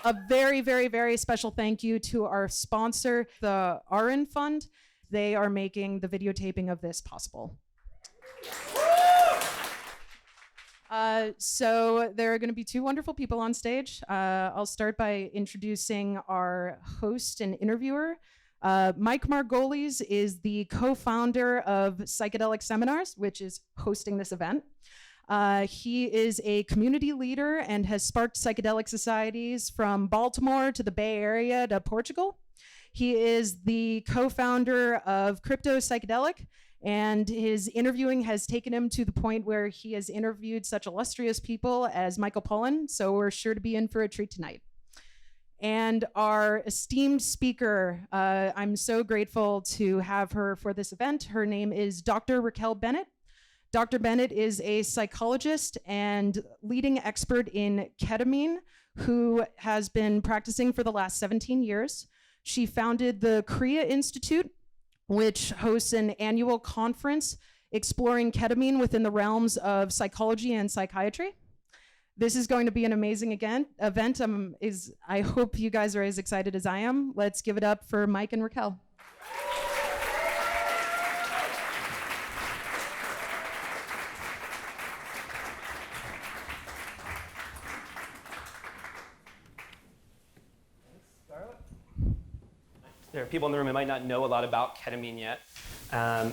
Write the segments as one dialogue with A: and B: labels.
A: A very, very, very special thank you to our sponsor, the Arin Fund. They are making the videotaping of this possible. So there are going to be two wonderful people on stage. I'll start by introducing our host and interviewer. Mike Margolies is the co-founder of Psychedelic Seminars, which is hosting this event. He is a community leader and has sparked psychedelic societies from Baltimore to the Bay Area to Portugal. He is the co-founder of Crypto Psychedelic, and his interviewing has taken him to the point where he has interviewed such illustrious people as Michael Pollan, so we're sure to be in for a treat tonight. And our esteemed speaker, I'm so grateful to have her for this event. Her name is Dr. Raquel Bennett. Dr. Bennett is a psychologist and leading expert in ketamine who has been practicing for the last 17 years. She founded the KRIYA Institute, which hosts an annual conference exploring ketamine within the realms of psychology and psychiatry. This is going to be an amazing event. I hope you guys are as excited as I am. Let's give it up for Mike and Raquel.
B: There are people in the room who might not know a lot about ketamine yet, and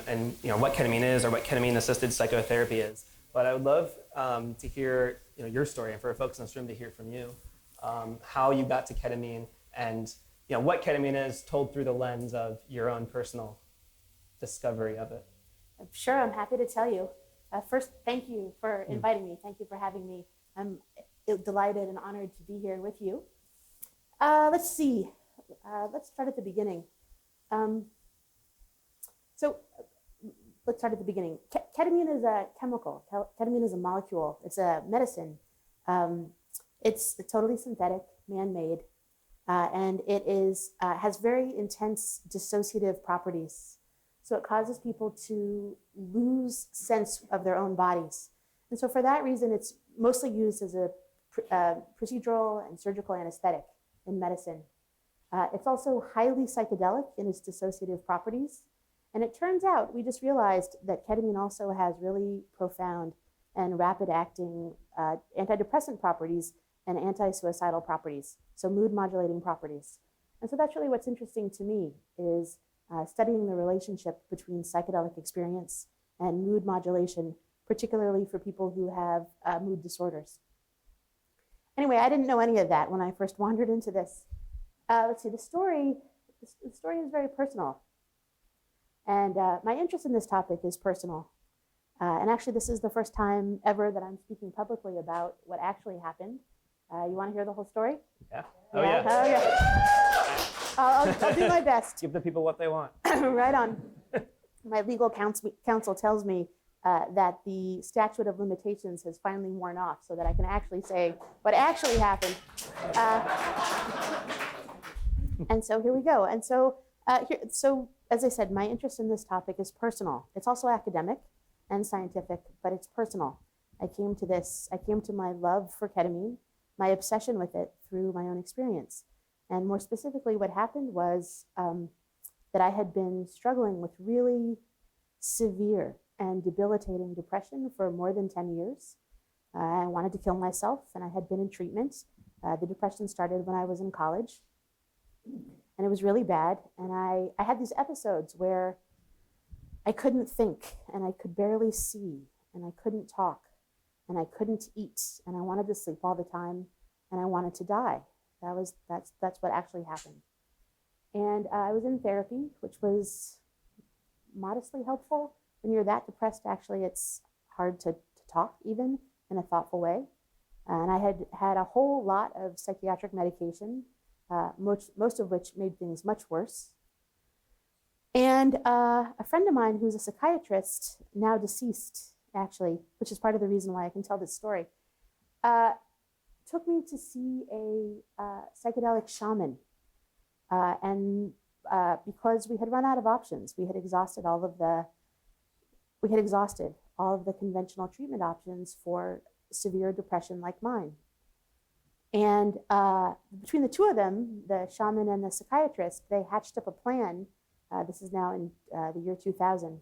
B: what ketamine is or what ketamine-assisted psychotherapy is. But I would love to hear your story, and for folks in this room to hear from you, how you got to ketamine, and what ketamine is told through the lens of your own personal discovery of it.
C: Sure, I'm happy to tell you. First, thank you for inviting me. Thank you for having me. I'm delighted and honored to be here with you. Let's see. Let's start at the beginning. Let's start at the beginning. Ketamine is a chemical. Ketamine is a molecule. It's a medicine. It's totally synthetic, man-made, and it has very intense dissociative properties. So it causes people to lose sense of their own bodies. And so for that reason, it's mostly used as a procedural and surgical anesthetic in medicine. It's also highly psychedelic in its dissociative properties. And it turns out, we just realized that ketamine also has really profound and rapid-acting antidepressant properties and anti-suicidal properties, so mood-modulating properties. And so that's really what's interesting to me, is studying the relationship between psychedelic experience and mood modulation, particularly for people who have mood disorders. Anyway, I didn't know any of that when I first wandered into this. Let's see, the story is very personal. And my interest in this topic is personal. And actually, this is the first time ever that I'm speaking publicly about what actually happened. You want to hear the whole story?
B: Yeah. Oh, yeah.
C: Oh, yeah. I'll do my best.
B: Give the people what they want.
C: Right on. My legal counsel tells me that the statute of limitations has finally worn off so that I can actually say what actually happened. And so here we go. And so, as I said, my interest in this topic is personal. It's also academic and scientific, but it's personal. I came to my love for ketamine, my obsession with it through my own experience. And more specifically, what happened was that I had been struggling with really severe and debilitating depression for more than 10 years. I wanted to kill myself, and I had been in treatment. The depression started when I was in college, and it was really bad. And I had these episodes where I couldn't think, and I could barely see, and I couldn't talk, and I couldn't eat, and I wanted to sleep all the time, and I wanted to die. That's what actually happened. And I was in therapy, which was modestly helpful. When you're that depressed, actually, it's hard to talk even in a thoughtful way. And I had a whole lot of psychiatric medication, most of which made things much worse. And a friend of mine who's a psychiatrist, now deceased, actually, which is part of the reason why I can tell this story, took me to see a psychedelic shaman. And because we had run out of options, we had exhausted all of the conventional treatment options for severe depression like mine. And between the two of them, the shaman and the psychiatrist, they hatched up a plan. This is now in the year 2000,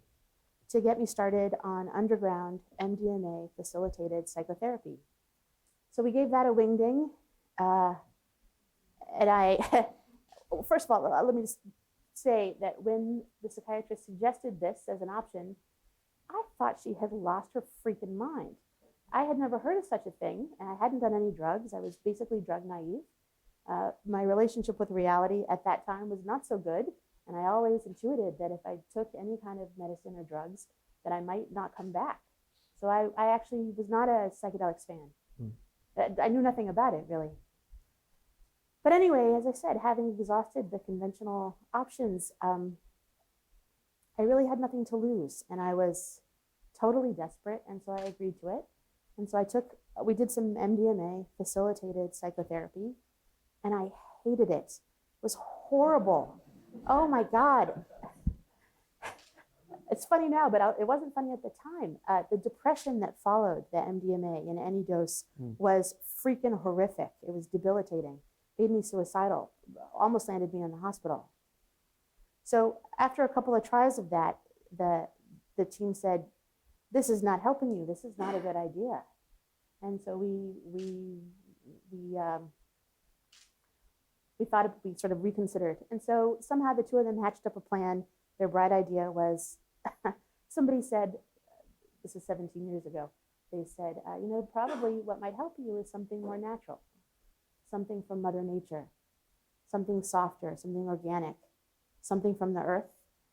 C: to get me started on underground MDMA facilitated psychotherapy. So we gave that a wingding. And I, first of all, let me just say that when the psychiatrist suggested this as an option, I thought she had lost her freaking mind. I had never heard of such a thing, and I hadn't done any drugs. I was basically drug naive. My relationship with reality at that time was not so good, and I always intuited that if I took any kind of medicine or drugs, that I might not come back. So I actually was not a psychedelics fan. I knew nothing about it, really. But anyway, as I said, having exhausted the conventional options, I really had nothing to lose, and I was totally desperate, and so I agreed to it. And so we did some MDMA facilitated psychotherapy, and I hated it. It was horrible. Oh my God. It's funny now, but it wasn't funny at the time. The depression that followed the MDMA in any dose was freaking horrific. It was debilitating, made me suicidal, almost landed me in the hospital. So after a couple of tries of that, the team said, "This is not helping you. This is not a good idea." And so we thought we sort of reconsidered. And so somehow the two of them hatched up a plan. Their bright idea was, somebody said, this is 17 years ago, they said, probably what might help you is something more natural, something from Mother Nature, something softer, something organic, something from the earth.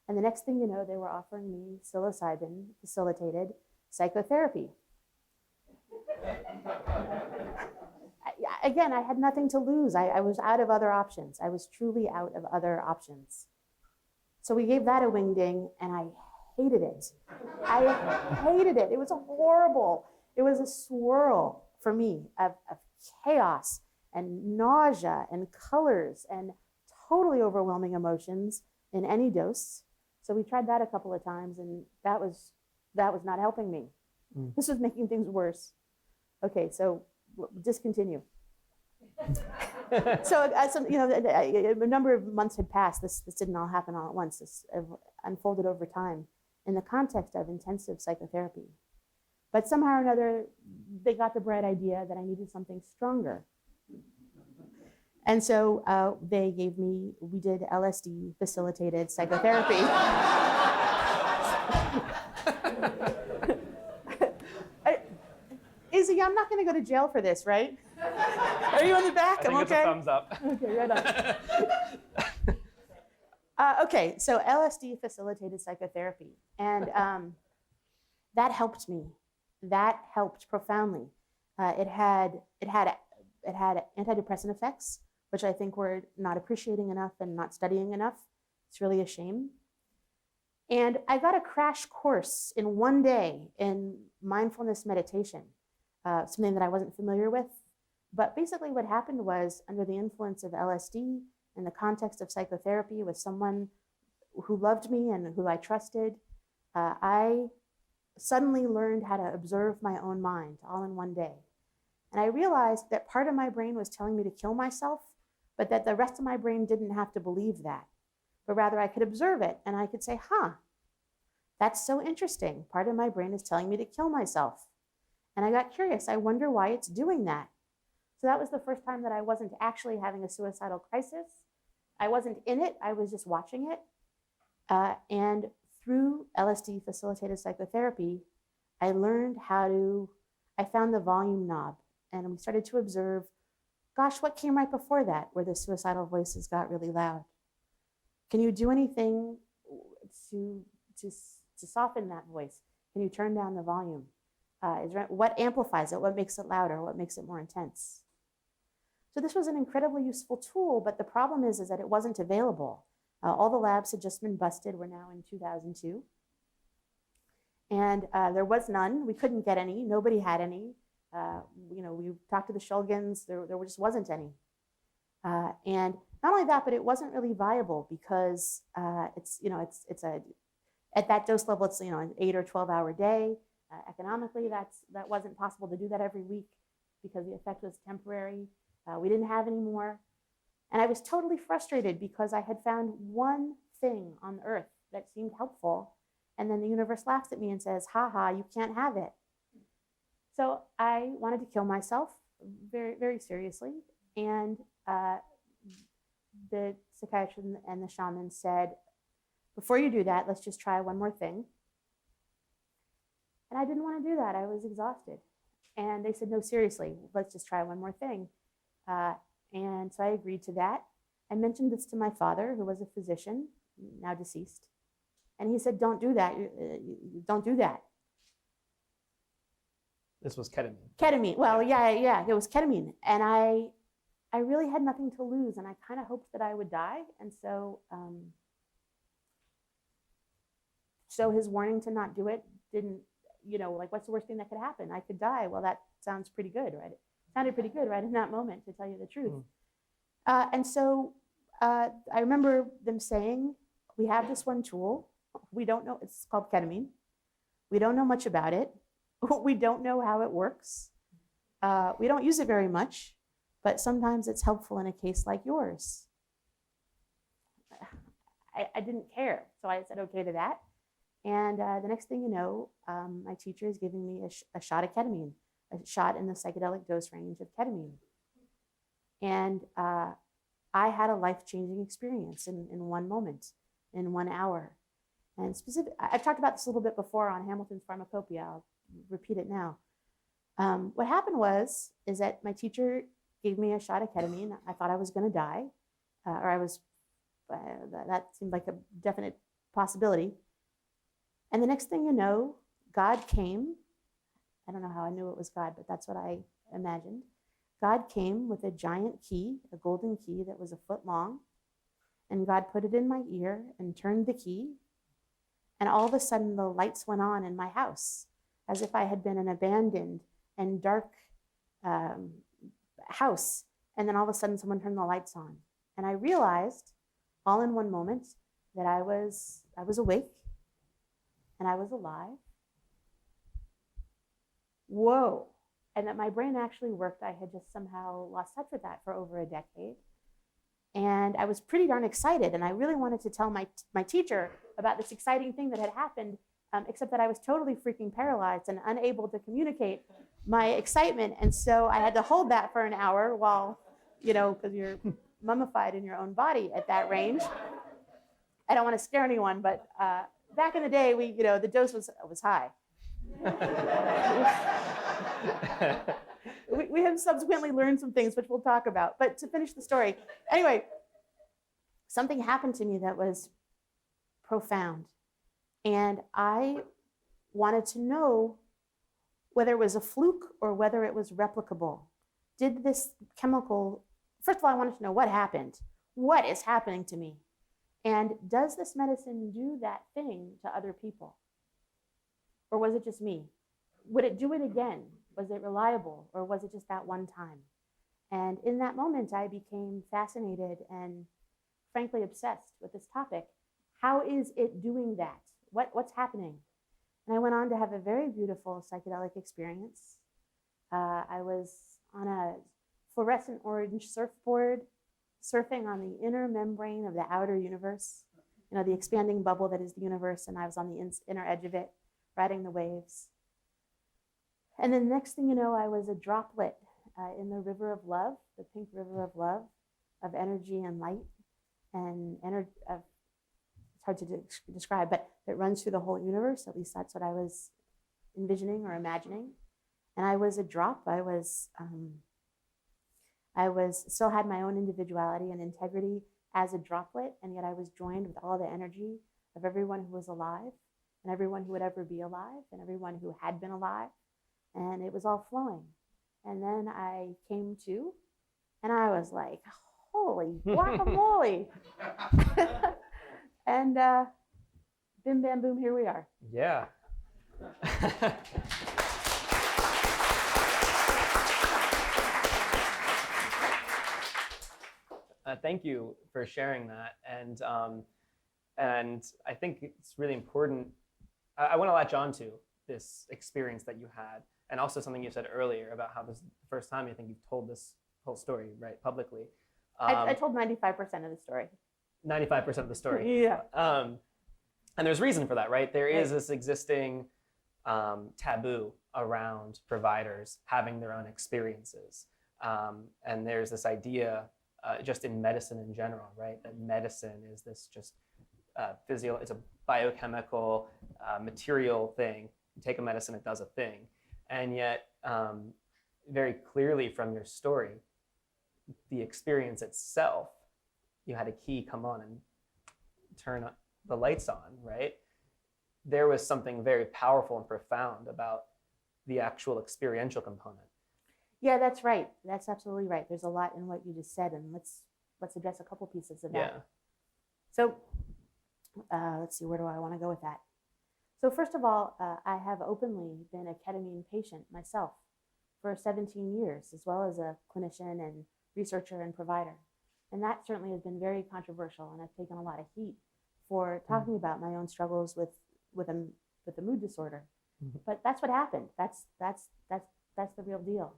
C: And the next thing you know, they were offering me psilocybin facilitated psychotherapy. Again, I had nothing to lose. I was out of other options. I was truly out of other options. So we gave that a wingding, and I hated it. I hated it. It was horrible. It was a swirl for me of chaos and nausea and colors and totally overwhelming emotions in any dose. So we tried that a couple of times, and that was not helping me. This was making things worse. Okay, so discontinue. So a number of months had passed. This didn't all happen all at once. This unfolded over time in the context of intensive psychotherapy. But somehow or another, they got the bright idea that I needed something stronger. And so we did LSD facilitated psychotherapy. Izzy, I'm not going to go to jail for this, right? Are you in the back?
B: I think
C: I'm
B: it's
C: okay.
B: a thumbs up.
C: Okay, right on. Okay, so LSD facilitated psychotherapy, and that helped me. That helped profoundly. It had antidepressant effects, which I think we're not appreciating enough and not studying enough. It's really a shame. And I got a crash course in one day in mindfulness meditation, something that I wasn't familiar with. But basically what happened was, under the influence of LSD in the context of psychotherapy with someone who loved me and who I trusted, I suddenly learned how to observe my own mind all in one day. And I realized that part of my brain was telling me to kill myself, but that the rest of my brain didn't have to believe that, but rather I could observe it and I could say, that's so interesting. Part of my brain is telling me to kill myself. And I got curious. I wonder why it's doing that. So that was the first time that I wasn't actually having a suicidal crisis. I wasn't in it. I was just watching it. And through LSD facilitated psychotherapy, I learned I found the volume knob, and we started to observe, gosh, what came right before that, where the suicidal voices got really loud? Can you do anything to soften that voice? Can you turn down the volume? What amplifies it? What makes it louder? What makes it more intense? So this was an incredibly useful tool, but the problem is that it wasn't available. All the labs had just been busted. We're now in 2002. And there was none. We couldn't get any. Nobody had any. We talked to the Shulgins. There just wasn't any. And not only that, but it wasn't really viable because at that dose level, it's an 8 or 12-hour day. Economically, that wasn't possible to do that every week because the effect was temporary. We didn't have any more. And I was totally frustrated because I had found one thing on earth that seemed helpful. And then the universe laughs at me and says, ha ha, you can't have it. So I wanted to kill myself very, very seriously. And the psychiatrist and the shaman said, before you do that, let's just try one more thing. And I didn't want to do that. I was exhausted. And they said, no, seriously, let's just try one more thing. And so I agreed to that. I mentioned this to my father, who was a physician, now deceased. And he said, don't do that. Don't do that.
B: This was ketamine.
C: Ketamine. Well, yeah, it was ketamine. And I really had nothing to lose. And I kind of hoped that I would die. And so, so his warning to not do it didn't, like, what's the worst thing that could happen? I could die. Well, that sounds pretty good, right? It sounded pretty good right in that moment, to tell you the truth. And so I remember them saying, we have this one tool. We don't know, it's called ketamine. We don't know much about it. We don't know how it works. We don't use it very much, but sometimes it's helpful in a case like yours. I didn't care, so I said okay to that. And the next thing you know, my teacher is giving me a shot of ketamine, a shot in the psychedelic dose range of ketamine. And I had a life-changing experience in one moment, in 1 hour. And I've talked about this a little bit before on Hamilton's Pharmacopoeia. I'll repeat it now. What happened is that my teacher gave me a shot of ketamine. I thought I was going to die, that seemed like a definite possibility. And the next thing you know, God came. I don't know how I knew it was God, but that's what I imagined. God came with a giant key, a golden key that was 1 foot long. And God put it in my ear and turned the key. And all of a sudden, the lights went on in my house, as if I had been an abandoned and dark house. And then all of a sudden, someone turned the lights on. And I realized, all in one moment, that I was awake and I was alive. Whoa. And that my brain actually worked. I had just somehow lost touch with that for over a decade. And I was pretty darn excited. And I really wanted to tell my teacher about this exciting thing that had happened, except that I was totally freaking paralyzed and unable to communicate my excitement. And so I had to hold that for an hour while, because you're mummified in your own body at that range. I don't want to scare anyone, but back in the day, the dose was high. We have subsequently learned some things, which we'll talk about. But to finish the story, anyway, something happened to me that was profound. And I wanted to know whether it was a fluke or whether it was replicable. Did this chemical, first of all, I wanted to know what happened. What is happening to me? And does this medicine do that thing to other people? Or was it just me? Would it do it again? Was it reliable, or was it just that one time? And in that moment, I became fascinated and frankly obsessed with this topic. How is it doing that? What's happening? And I went on to have a very beautiful psychedelic experience. I was on a fluorescent orange surfboard, surfing on the inner membrane of the outer universe, the expanding bubble that is the universe, and I was on the inner edge of it, riding the waves. And then the next thing you know, I was a droplet in the river of love, the pink river of love, of energy and light, and it's hard to describe, but it runs through the whole universe. At least that's what I was envisioning or imagining. And I was a drop. I still had my own individuality and integrity as a droplet, and yet I was joined with all the energy of everyone who was alive, and everyone who would ever be alive, and everyone who had been alive. And it was all flowing. And then I came to, and I was like, holy guacamole. And bim, bam, boom, here we are.
B: Yeah. Thank you for sharing that. And I think it's really important. I want to latch on to this experience that you had, and also something you said earlier about how this is the first time you think you've told this whole story, right, publicly.
C: I told 95% of the story.
B: 95% of the story.
C: Yeah.
B: And there's reason for that, right? There is this existing taboo around providers having their own experiences. And there's this idea just in medicine in general, right? That medicine is this just it's a biochemical material thing. You take a medicine, it does a thing. And yet, very clearly from your story, the experience itself, you had a key come on and turn the lights on, right? There was something very powerful and profound about the actual experiential component.
C: Yeah, that's right. That's absolutely right. There's a lot in what you just said, and let's address a couple pieces of that.
B: Yeah.
C: So let's see, where do I want to go with that? So first of all, I have openly been a ketamine patient myself for 17 years, as well as a clinician and researcher and provider. And that certainly has been very controversial, and I've taken a lot of heat for talking about my own struggles with a mood disorder.
B: Mm-hmm.
C: But that's what happened. That's the real deal.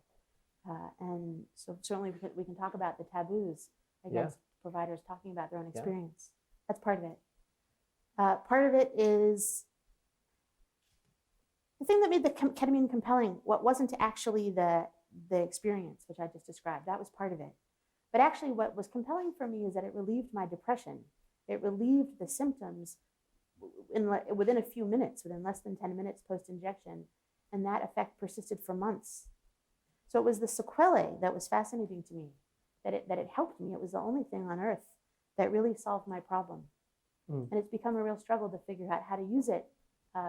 C: And so certainly we can talk about the taboos against providers talking about their own experience. That's part of it. Part of it is the thing that made the ketamine compelling. What wasn't actually the experience, which I just described. That was part of it. But actually what was compelling for me is that it relieved my depression. It relieved the symptoms within a few minutes, within less than 10 minutes post-injection. And that effect persisted for months. So it was the sequelae that was fascinating to me, that it helped me. It was the only thing on earth that really solved my problem. And it's become a real struggle to figure out how to use it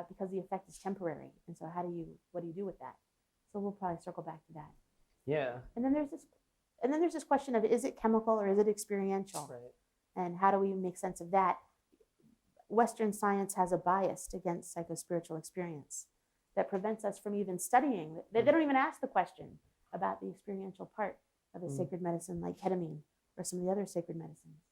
C: because the effect is temporary. And so what do you do with that? So we'll probably circle back to that.
B: Yeah.
C: And then there's this question of, is it chemical or is it experiential?
B: Right.
C: And how do we make sense of that? Western science has a bias against psychospiritual experience that prevents us from even studying. They don't even ask the question about the experiential part of a sacred medicine like ketamine or some of the other sacred medicines.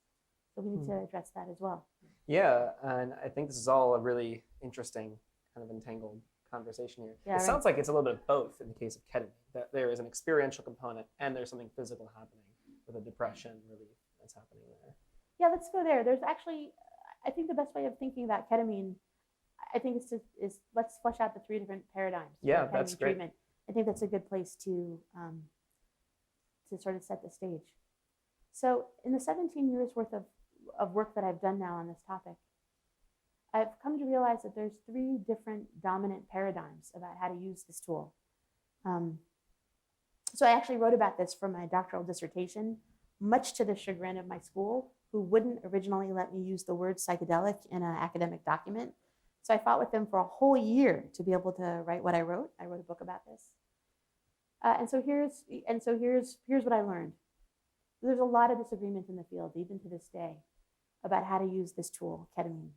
C: So we need to address that as well.
B: Yeah, and I think this is all a really interesting kind of entangled conversation here.
C: Yeah,
B: it sounds like it's a little bit of both in the case of ketamine, that there is an experiential component and there's something physical happening with a depression relief that's happening there.
C: Yeah, let's go there. There's actually, I think the best way of thinking about ketamine, I think is let's flesh out the three different paradigms.
B: Yeah,
C: for
B: that's
C: ketamine
B: great.
C: treatment. I think that's a good place to sort of set the stage. So in the 17 years worth of work that I've done now on this topic, I've come to realize that there's three different dominant paradigms about how to use this tool. So I actually wrote about this for my doctoral dissertation, much to the chagrin of my school, who wouldn't originally let me use the word psychedelic in an academic document. So I fought with them for a whole year to be able to write what I wrote. I wrote a book about this. And so here's what I learned. There's a lot of disagreement in the field, even to this day, about how to use this tool, ketamine.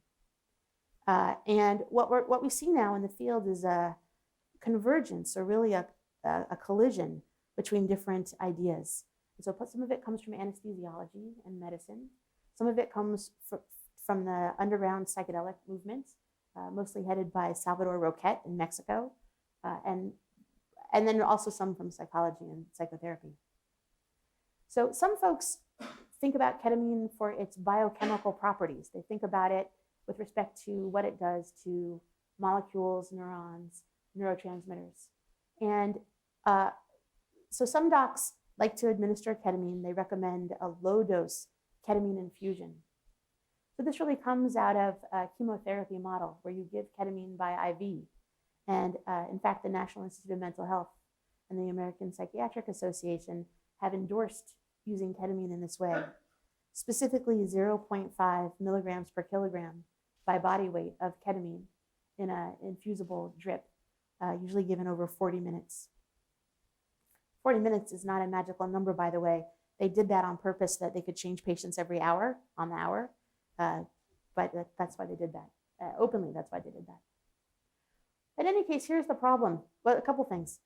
C: And what we see now in the field is a convergence, or really a collision between different ideas. And so some of it comes from anesthesiology and medicine. Some of it comes from the underground psychedelic movement, mostly headed by Salvador Roquet in Mexico, and then also some from psychology and psychotherapy. So some folks think about ketamine for its biochemical properties. They think about it with respect to what it does to molecules, neurons, neurotransmitters. And so some docs like to administer ketamine. They recommend a low-dose ketamine infusion. So this really comes out of a chemotherapy model where you give ketamine by IV. And in fact, the National Institute of Mental Health and the American Psychiatric Association have endorsed using ketamine in this way, specifically 0.5 milligrams per kilogram by body weight of ketamine in an infusible drip, usually given over 40 minutes. 40 minutes is not a magical number, by the way. They did that on purpose so that they could change patients every hour on the hour, but that's why they did that. Openly, that's why they did that. In any case, here's the problem. Well, a couple things.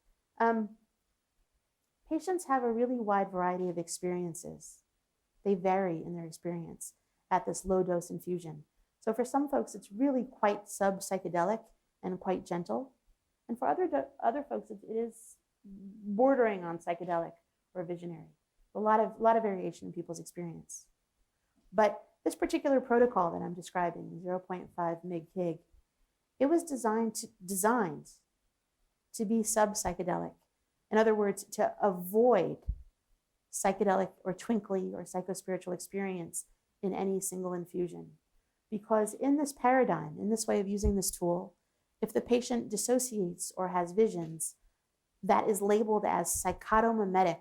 C: Patients have a really wide variety of experiences. They vary in their experience at this low dose infusion. So for some folks, it's really quite sub-psychedelic and quite gentle. And for other folks, it is bordering on psychedelic or visionary. A lot of variation in people's experience. But this particular protocol that I'm describing, 0.5 mg/kg, it was designed to be sub-psychedelic. In other words, to avoid psychedelic or twinkly or psychospiritual experience in any single infusion. Because in this paradigm, in this way of using this tool, if the patient dissociates or has visions, that is labeled as psychotomimetic,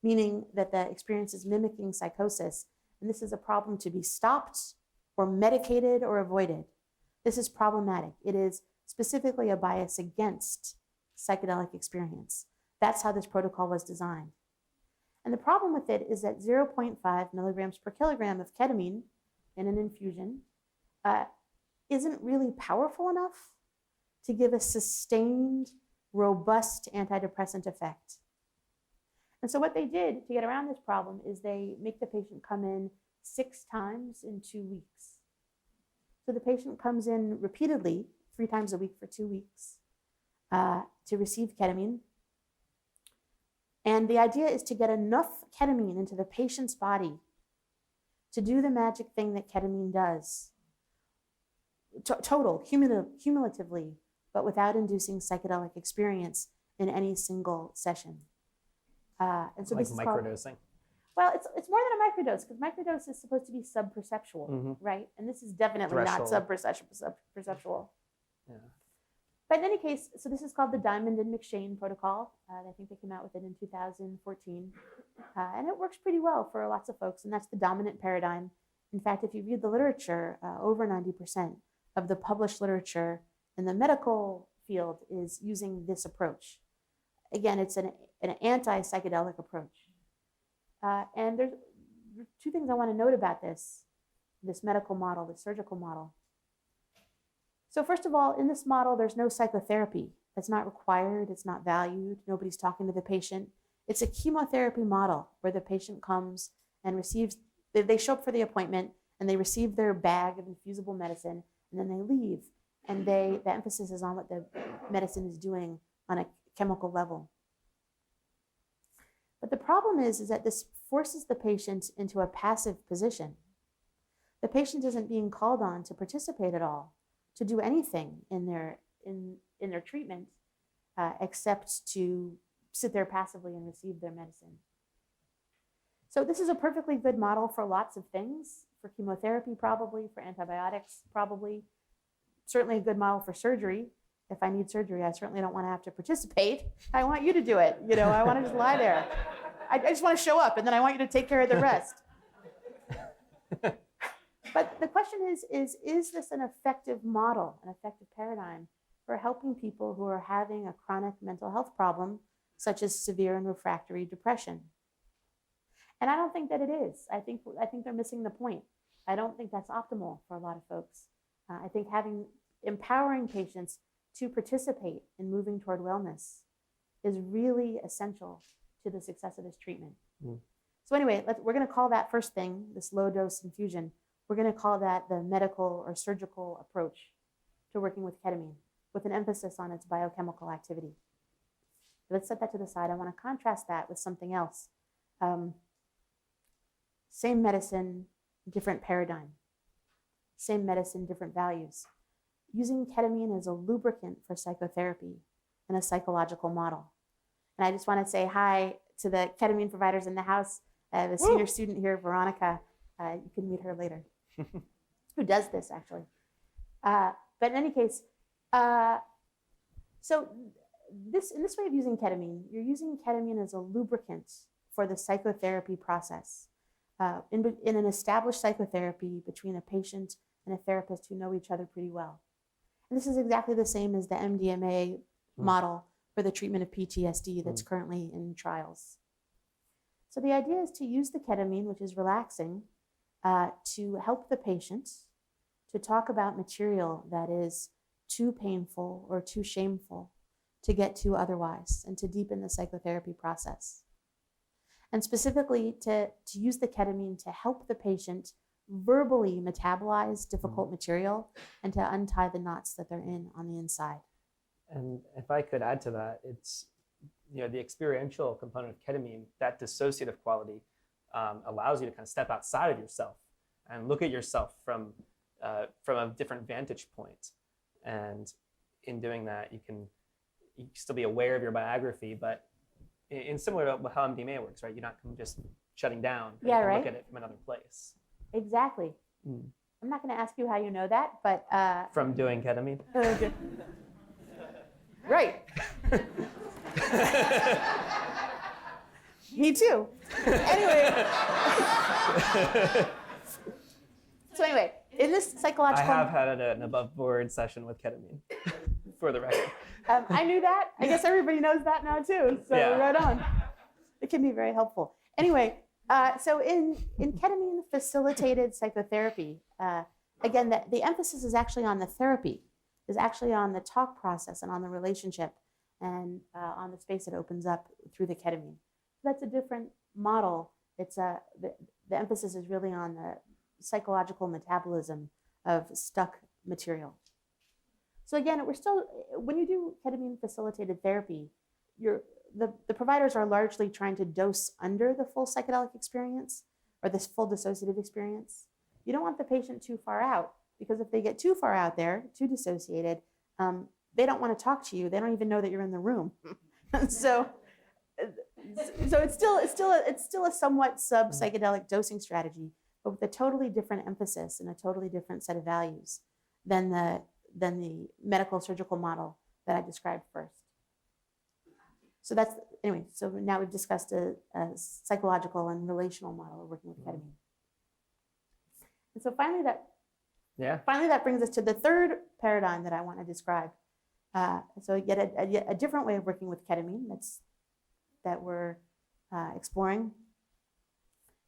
C: meaning that the experience is mimicking psychosis. And this is a problem to be stopped or medicated or avoided. This is problematic. It is specifically a bias against psychedelic experience. That's how this protocol was designed. And the problem with it is that 0.5 milligrams per kilogram of ketamine in an infusion isn't really powerful enough to give a sustained, robust antidepressant effect. And so what they did to get around this problem is they make the patient come in 6 times in 2 weeks. So the patient comes in repeatedly, 3 times a week for 2 weeks to receive ketamine. And the idea is to get enough ketamine into the patient's body to do the magic thing that ketamine does, cumulatively, but without inducing psychedelic experience in any single session. And so
B: like
C: this is
B: microdosing.
C: Well, it's more than a microdose, because microdose is supposed to be sub-perceptual, right? And this is definitely not sub-perceptual.
B: Yeah.
C: But in any case, so this is called the Diamond and McShane protocol. I think they came out with it in 2014. And it works pretty well for lots of folks, and that's the dominant paradigm. In fact, if you read the literature, over 90% of the published literature in the medical field is using this approach. Again, it's an anti-psychedelic approach. And there's 2 things I want to note about this medical model, this surgical model. So first of all, in this model, there's no psychotherapy. That's not required. It's not valued. Nobody's talking to the patient. It's a chemotherapy model where the patient comes and receives, they show up for the appointment and they receive their bag of infusible medicine, and then they leave. And the emphasis is on what the medicine is doing on a chemical level. But the problem is that this forces the patient into a passive position. The patient isn't being called on to participate at all, to do anything in their treatment, except to sit there passively and receive their medicine. So this is a perfectly good model for lots of things, for chemotherapy probably, for antibiotics probably, certainly a good model for surgery. If I need surgery, I certainly don't want to have to participate. I want you to do it. I want to just lie there. I just want to show up, and then I want you to take care of the rest. But the question is this an effective model, an effective paradigm for helping people who are having a chronic mental health problem, such as severe and refractory depression? And I don't think that it is. I think they're missing the point. I don't think that's optimal for a lot of folks. I think empowering patients to participate in moving toward wellness is really essential to the success of this treatment. So anyway, we're going to call that first thing, this low dose infusion, we're going to call that the medical or surgical approach to working with ketamine, with an emphasis on its biochemical activity. Let's set that to the side. I want to contrast that with something else. Same medicine, different paradigm. Same medicine, different values. Using ketamine as a lubricant for psychotherapy in a psychological model. And I just want to say hi to the ketamine providers in the house. I have a senior student here, Veronica. You can meet her later, who does this actually. But in any case, so in this way of using ketamine, you're using ketamine as a lubricant for the psychotherapy process. In an established psychotherapy between a patient and a therapist who know each other pretty well. And this is exactly the same as the MDMA model for the treatment of PTSD that's currently in trials. So the idea is to use the ketamine, which is relaxing, to help the patient to talk about material that is too painful or too shameful to get to otherwise, and to deepen the psychotherapy process. And specifically to use the ketamine to help the patient verbally metabolize difficult material and to untie the knots that they're in on the inside.
B: And if I could add to that, it's the experiential component of ketamine, that dissociative quality, allows you to kind of step outside of yourself and look at yourself from a different vantage point. And in doing that, you can still be aware of your biography, but in similar to how MDMA works, right? You're not just shutting down.
C: Yeah,
B: you can
C: right.
B: Look at it from another place.
C: Exactly. I'm not going to ask you how you know that, but
B: From doing ketamine.
C: Right. Me too. Anyway. So anyway, in this psychological...
B: I have had an above board session with ketamine, for the record.
C: I knew that. I guess everybody knows that now too. So
B: Yeah.
C: Right on. It can be very helpful. Anyway, so in ketamine facilitated psychotherapy, again, the emphasis is actually on the therapy, is actually on the talk process and on the relationship and on the space it opens up through the ketamine. That's a different model. It's the emphasis is really on the psychological metabolism of stuck material. So again, we're still, when you do ketamine facilitated therapy, the providers are largely trying to dose under the full psychedelic experience or this full dissociative experience. You don't want the patient too far out, because if they get too far out there, too dissociated, they don't want to talk to you. They don't even know that you're in the room. So it's still a somewhat sub-psychedelic dosing strategy, but with a totally different emphasis and a totally different set of values than the medical surgical model that I described first. So so now we've discussed a psychological and relational model of working with ketamine. And so finally that brings us to the third paradigm that I want to describe. So yet a different way of working with ketamine that we're exploring.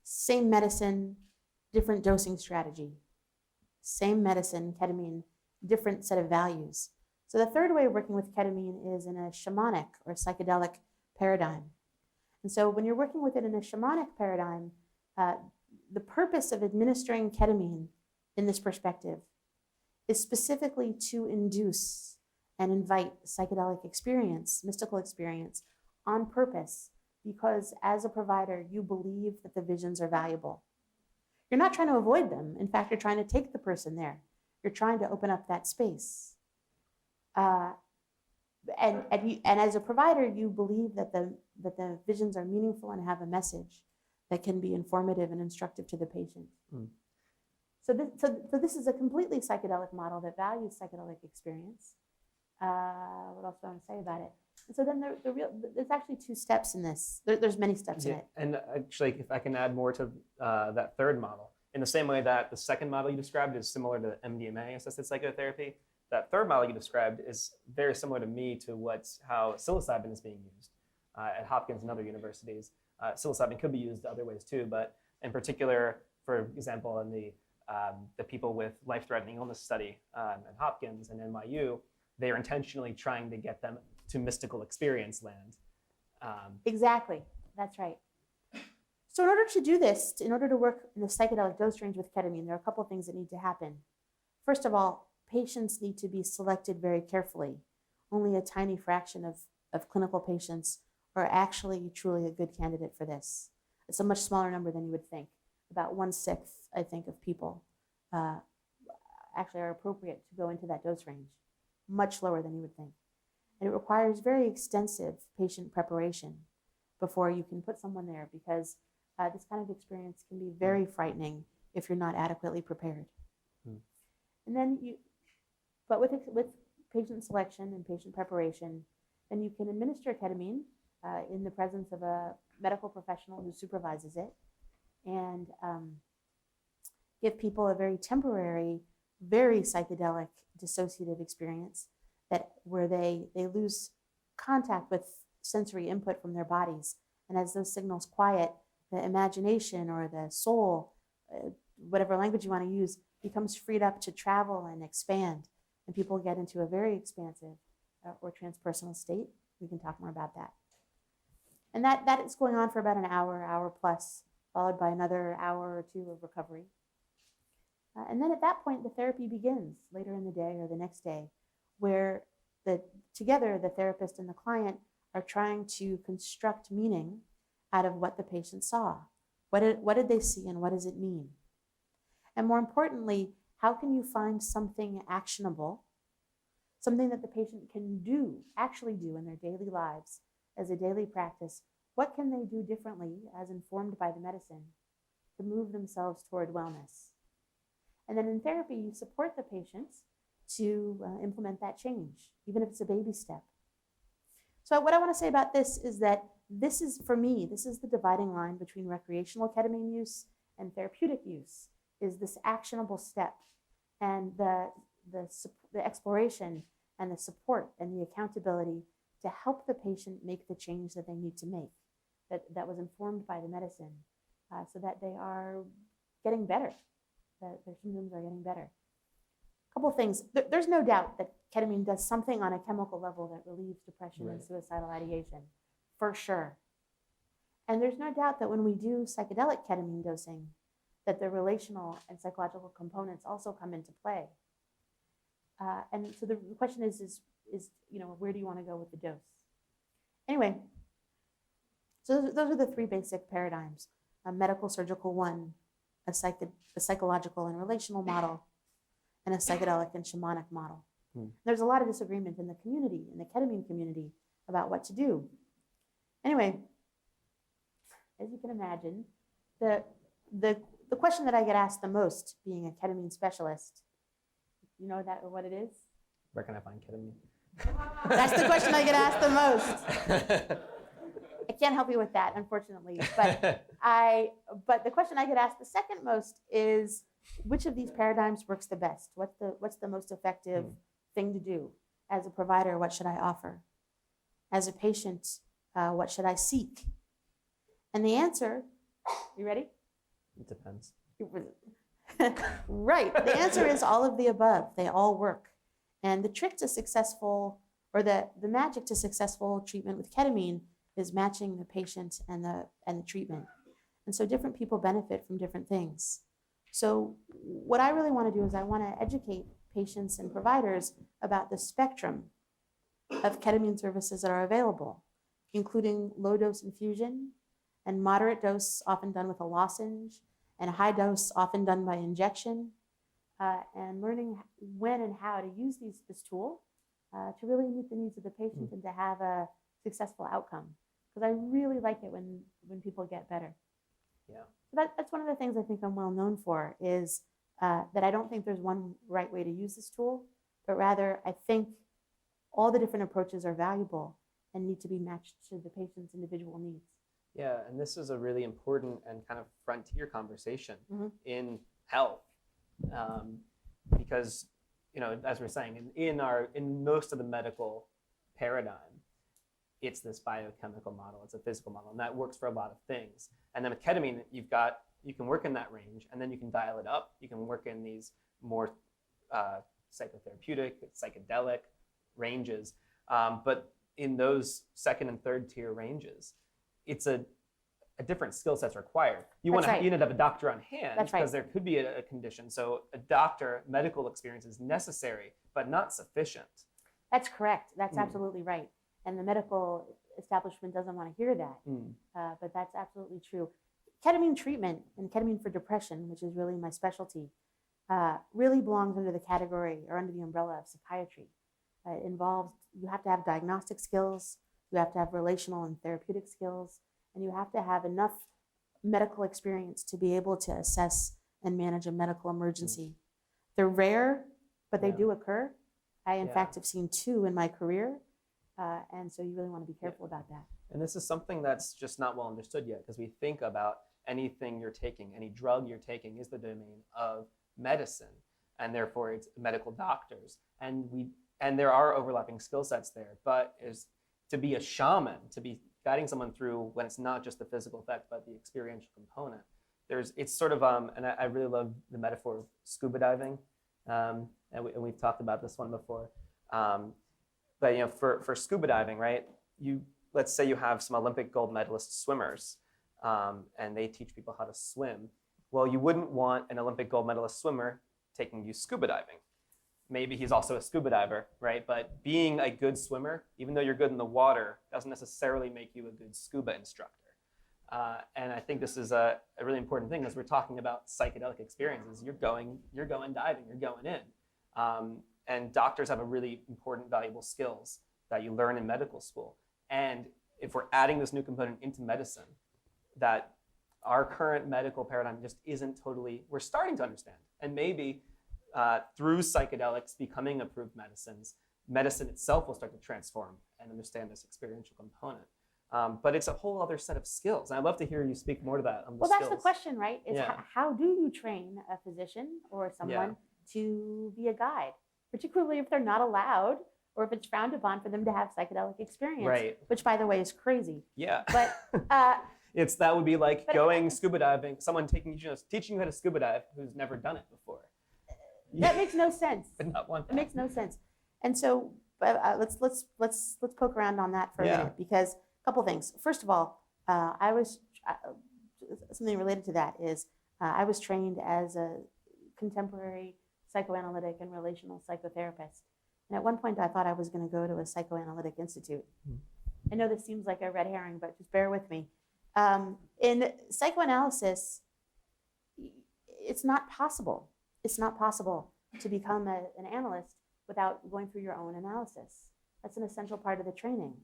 C: Same medicine, different dosing strategy. Same medicine, ketamine, different set of values. So the third way of working with ketamine is in a shamanic or psychedelic paradigm. And so when you're working with it in a shamanic paradigm, the purpose of administering ketamine in this perspective is specifically to induce and invite psychedelic experience, mystical experience, on purpose, because as a provider, you believe that the visions are valuable. You're not trying to avoid them. In fact, you're trying to take the person there. You're trying to open up that space. And as a provider, you believe that the visions are meaningful and have a message that can be informative and instructive to the patient. So this is a completely psychedelic model that values psychedelic experience. What else do I want to say about it? And so then there's actually two steps in this. There's many steps in it.
B: And actually, if I can add more to that third model, in the same way that the second model you described is similar to MDMA-assisted psychotherapy, that third model you described is very similar to me to how psilocybin is being used at Hopkins and other universities. Psilocybin could be used other ways too, but in particular, for example, in the people with life-threatening illness study at Hopkins and NYU, they are intentionally trying to get them to mystical experience land.
C: Exactly, that's right. So in order to do this, in order to work in the psychedelic dose range with ketamine, there are a couple of things that need to happen. First of all, patients need to be selected very carefully. Only a tiny fraction of clinical patients are actually truly a good candidate for this. It's a much smaller number than you would think. About 1/6, I think, of people actually are appropriate to go into that dose range. Much lower than you would think. And it requires very extensive patient preparation before you can put someone there, because this kind of experience can be very frightening if you're not adequately prepared. And then but with patient selection and patient preparation, then you can administer ketamine in the presence of a medical professional who supervises it, and give people a very temporary, very psychedelic dissociative experience where they lose contact with sensory input from their bodies. And as those signals quiet, the imagination or the soul, whatever language you want to use, becomes freed up to travel and expand. And people get into a very expansive or transpersonal state. We can talk more about that. And that is going on for about an hour plus, followed by another hour or two of recovery. And then at that point, the therapy begins later in the day or the next day, where together the therapist and the client are trying to construct meaning out of what the patient saw. What did they see and what does it mean? And more importantly, how can you find something actionable, something that the patient can actually do in their daily lives as a daily practice? What can they do differently as informed by the medicine to move themselves toward wellness? And then in therapy, you support the patients to implement that change, even if it's a baby step. So what I want to say about this is that this is, for me, this is the dividing line between recreational ketamine use and therapeutic use, is this actionable step and the exploration and the support and the accountability to help the patient make the change that they need to make, that was informed by the medicine, so that they are getting better, that their symptoms are getting better. A couple things. There's no doubt that ketamine does something on a chemical level that relieves depression and suicidal ideation, for sure. And there's no doubt that when we do psychedelic ketamine dosing, that the relational and psychological components also come into play. And so the question is, where do you want to go with the dose? Anyway, so those are the three basic paradigms: a medical surgical one, a psychological and relational model, and a psychedelic and shamanic model. There's a lot of disagreement in the community, in the ketamine community, about what to do. Anyway, as you can imagine, the question that I get asked the most, being a ketamine specialist, you know what it is?
B: Where can I find ketamine?
C: That's the question I get asked the most. I can't help you with that, unfortunately. But the question I get asked the second most is, which of these paradigms works the best? What's the most effective thing to do? As a provider, what should I offer? As a patient, what should I seek? And the answer, you ready?
B: It depends.
C: Right. The answer is all of the above. They all work. And the trick to successful, or the magic to successful treatment with ketamine, is matching the patient and the treatment. And so different people benefit from different things. So what I really want to do is I want to educate patients and providers about the spectrum of ketamine services that are available, including low dose infusion and moderate dose, often done with a lozenge, and high dose, often done by injection, and learning when and how to use this tool to really meet the needs of the patient and to have a successful outcome. Because I really like it when people get better.
B: Yeah.
C: So that's one of the things I think I'm well known for, is that I don't think there's one right way to use this tool, but rather I think all the different approaches are valuable and need to be matched to the patient's individual needs.
B: Yeah, and this is a really important and kind of frontier conversation in health, because, as we're saying, in most of the medical paradigm, it's this biochemical model, it's a physical model, and that works for a lot of things. And then with ketamine, you can work in that range, and then you can dial it up. You can work in these more psychotherapeutic, psychedelic ranges, but in those second and third tier ranges, it's a different skill set's required. You need to have a doctor on hand, because there could be a condition. So a medical experience is necessary, but not sufficient.
C: That's correct. That's absolutely right. And the medical establishment doesn't want to hear that, but that's absolutely true. Ketamine treatment and ketamine for depression, which is really my specialty, really belongs under the category or under the umbrella of psychiatry. It involves, you have to have diagnostic skills, you have to have relational and therapeutic skills, and you have to have enough medical experience to be able to assess and manage a medical emergency. They're rare, but they do occur. I, in fact, have seen 2 in my career. And so you really want to be careful about that.
B: And this is something that's just not well understood yet, because we think about anything you're taking, any drug you're taking is the domain of medicine, and therefore it's medical doctors. And there are overlapping skill sets there, but to be a shaman, to be guiding someone through when it's not just the physical effect, but the experiential component. It's sort of, and I really love the metaphor of scuba diving. And we've talked about this one before. But for scuba diving, right? Let's say you have some Olympic gold medalist swimmers, and they teach people how to swim. Well, you wouldn't want an Olympic gold medalist swimmer taking you scuba diving. maybe he's also a scuba diver, right? But being a good swimmer, even though you're good in the water, doesn't necessarily make you a good scuba instructor. And I think this is a really important thing as we're talking about psychedelic experiences. You're going diving, you're going in. And doctors have a really important, valuable skills that you learn in medical school. And if we're adding this new component into medicine, that our current medical paradigm just isn't totally, we're starting to understand. And maybe through psychedelics becoming approved medicines, medicine itself will start to transform and understand this experiential component. But it's a whole other set of skills. And I'd love to hear you speak more to that. On the
C: Well, that's
B: skills.
C: the question, right? Is
B: Yeah.
C: how do you train a physician or someone to be a guide, particularly if they're not allowed or if it's frowned upon for them to have psychedelic experience,
B: Right.
C: which, by the way, is crazy.
B: Yeah.
C: But
B: that would be like
C: but-
B: going scuba diving, someone teaching you how to scuba dive who's never done it before.
C: that makes no sense.
B: But not one.
C: It makes no sense. And so let's poke around on that for a minute, because a couple things. First of all, something related to that is I was trained as a contemporary psychoanalytic and relational psychotherapist. And at one point I thought I was going to go to a psychoanalytic institute. I know this seems like a red herring, but just bear with me. In psychoanalysis, it's not possible. It's not possible to become an analyst without going through your own analysis. That's an essential part of the training.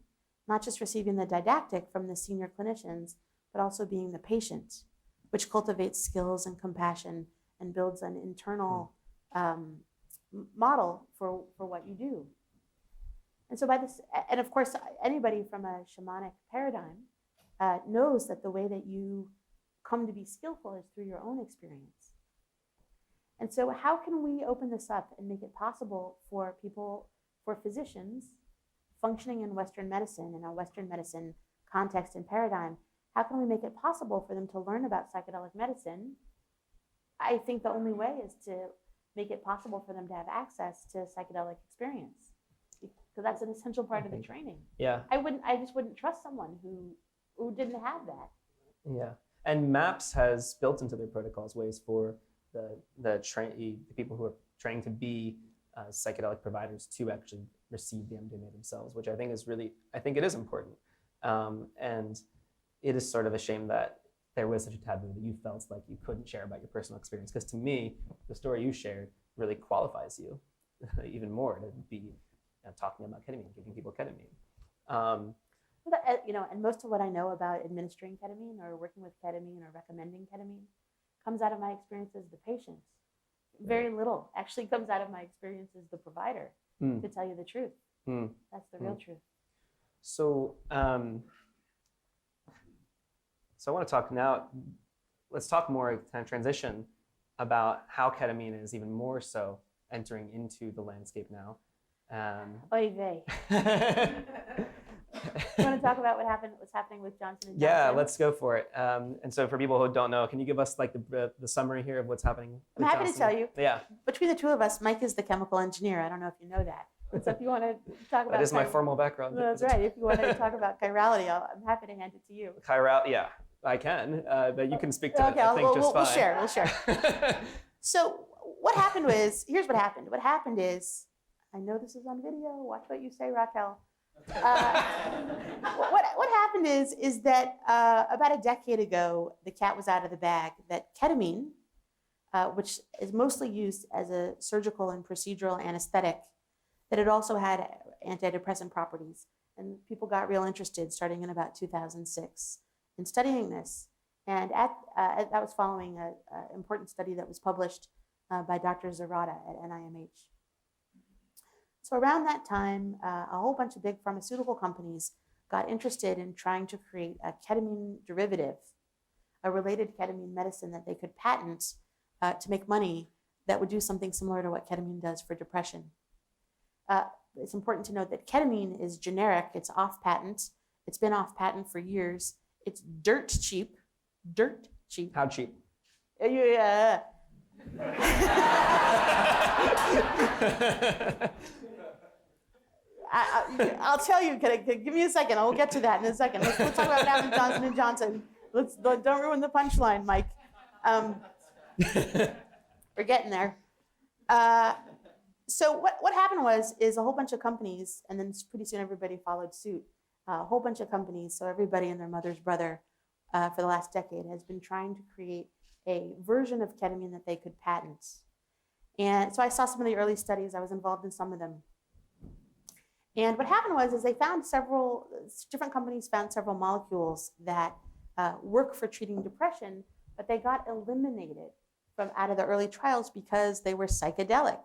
C: Not just receiving the didactic from the senior clinicians, but also being the patient, which cultivates skills and compassion and builds an internal model for what you do. And so and of course, anybody from a shamanic paradigm knows that the way that you come to be skillful is through your own experience. And so how can we open this up and make it possible for people, for physicians functioning in Western medicine, in a Western medicine context and paradigm, how can we make it possible for them to learn about psychedelic medicine? I think the only way is to make it possible for them to have access to psychedelic experience, because that's an essential part of the training.
B: Yeah.
C: I just wouldn't trust someone who didn't have that.
B: Yeah. And MAPS has built into their protocols ways for the people who are training to be psychedelic providers to actually receive the MDMA themselves, which I think it is important. And it is sort of a shame that there was such a taboo that you felt like you couldn't share about your personal experience. Because to me, the story you shared really qualifies you even more to be talking about ketamine, giving people ketamine.
C: And most of what I know about administering ketamine or working with ketamine or recommending ketamine comes out of my experience as the patient. Very little actually comes out of my experience as the provider, to tell you the truth. That's the real truth.
B: So, so I want to talk now, let's talk more, kind of transition about how ketamine is even more so entering into the landscape now.
C: Oy vey. You want to talk about what's happening with Johnson & Johnson?
B: Yeah, let's go for it. And so for people who don't know, can you give us like the summary here of what's happening?
C: I'm happy to tell you.
B: Yeah.
C: Between the two of us, Mike is the chemical engineer. I don't know if you know that. So if you want to talk about
B: that is my formal background.
C: That's right. If you want to talk about chirality, I'm happy to hand it to you.
B: Yeah, I can, but you can speak to it, I think, just fine.
C: We'll share. So what happened was, here's what happened. What happened is, I know this is on video. Watch what you say, Raquel. What happened is that about a decade ago, the cat was out of the bag, that ketamine, which is mostly used as a surgical and procedural anesthetic, that it also had antidepressant properties. And people got real interested starting in about 2006 in studying this. And that was following an important study that was published by Dr. Zarada at NIMH. So around that time, a whole bunch of big pharmaceutical companies got interested in trying to create a ketamine derivative, a related ketamine medicine that they could patent to make money that would do something similar to what ketamine does for depression. It's important to note that ketamine is generic, it's off patent. It's been off patent for years. It's dirt cheap.
B: How cheap?
C: Yeah. I'll tell you, give me a second. I'll get to that in a second. Let's talk about what happened to Johnson & Johnson. Don't ruin the punchline, Mike. We're getting there. So what happened is a whole bunch of companies, and then pretty soon everybody followed suit. A whole bunch of companies, so everybody and their mother's brother for the last decade has been trying to create a version of ketamine that they could patent. And so I saw some of the early studies. I was involved in some of them. And what happened is they found different companies found several molecules that work for treating depression, but they got eliminated from out of the early trials because they were psychedelic.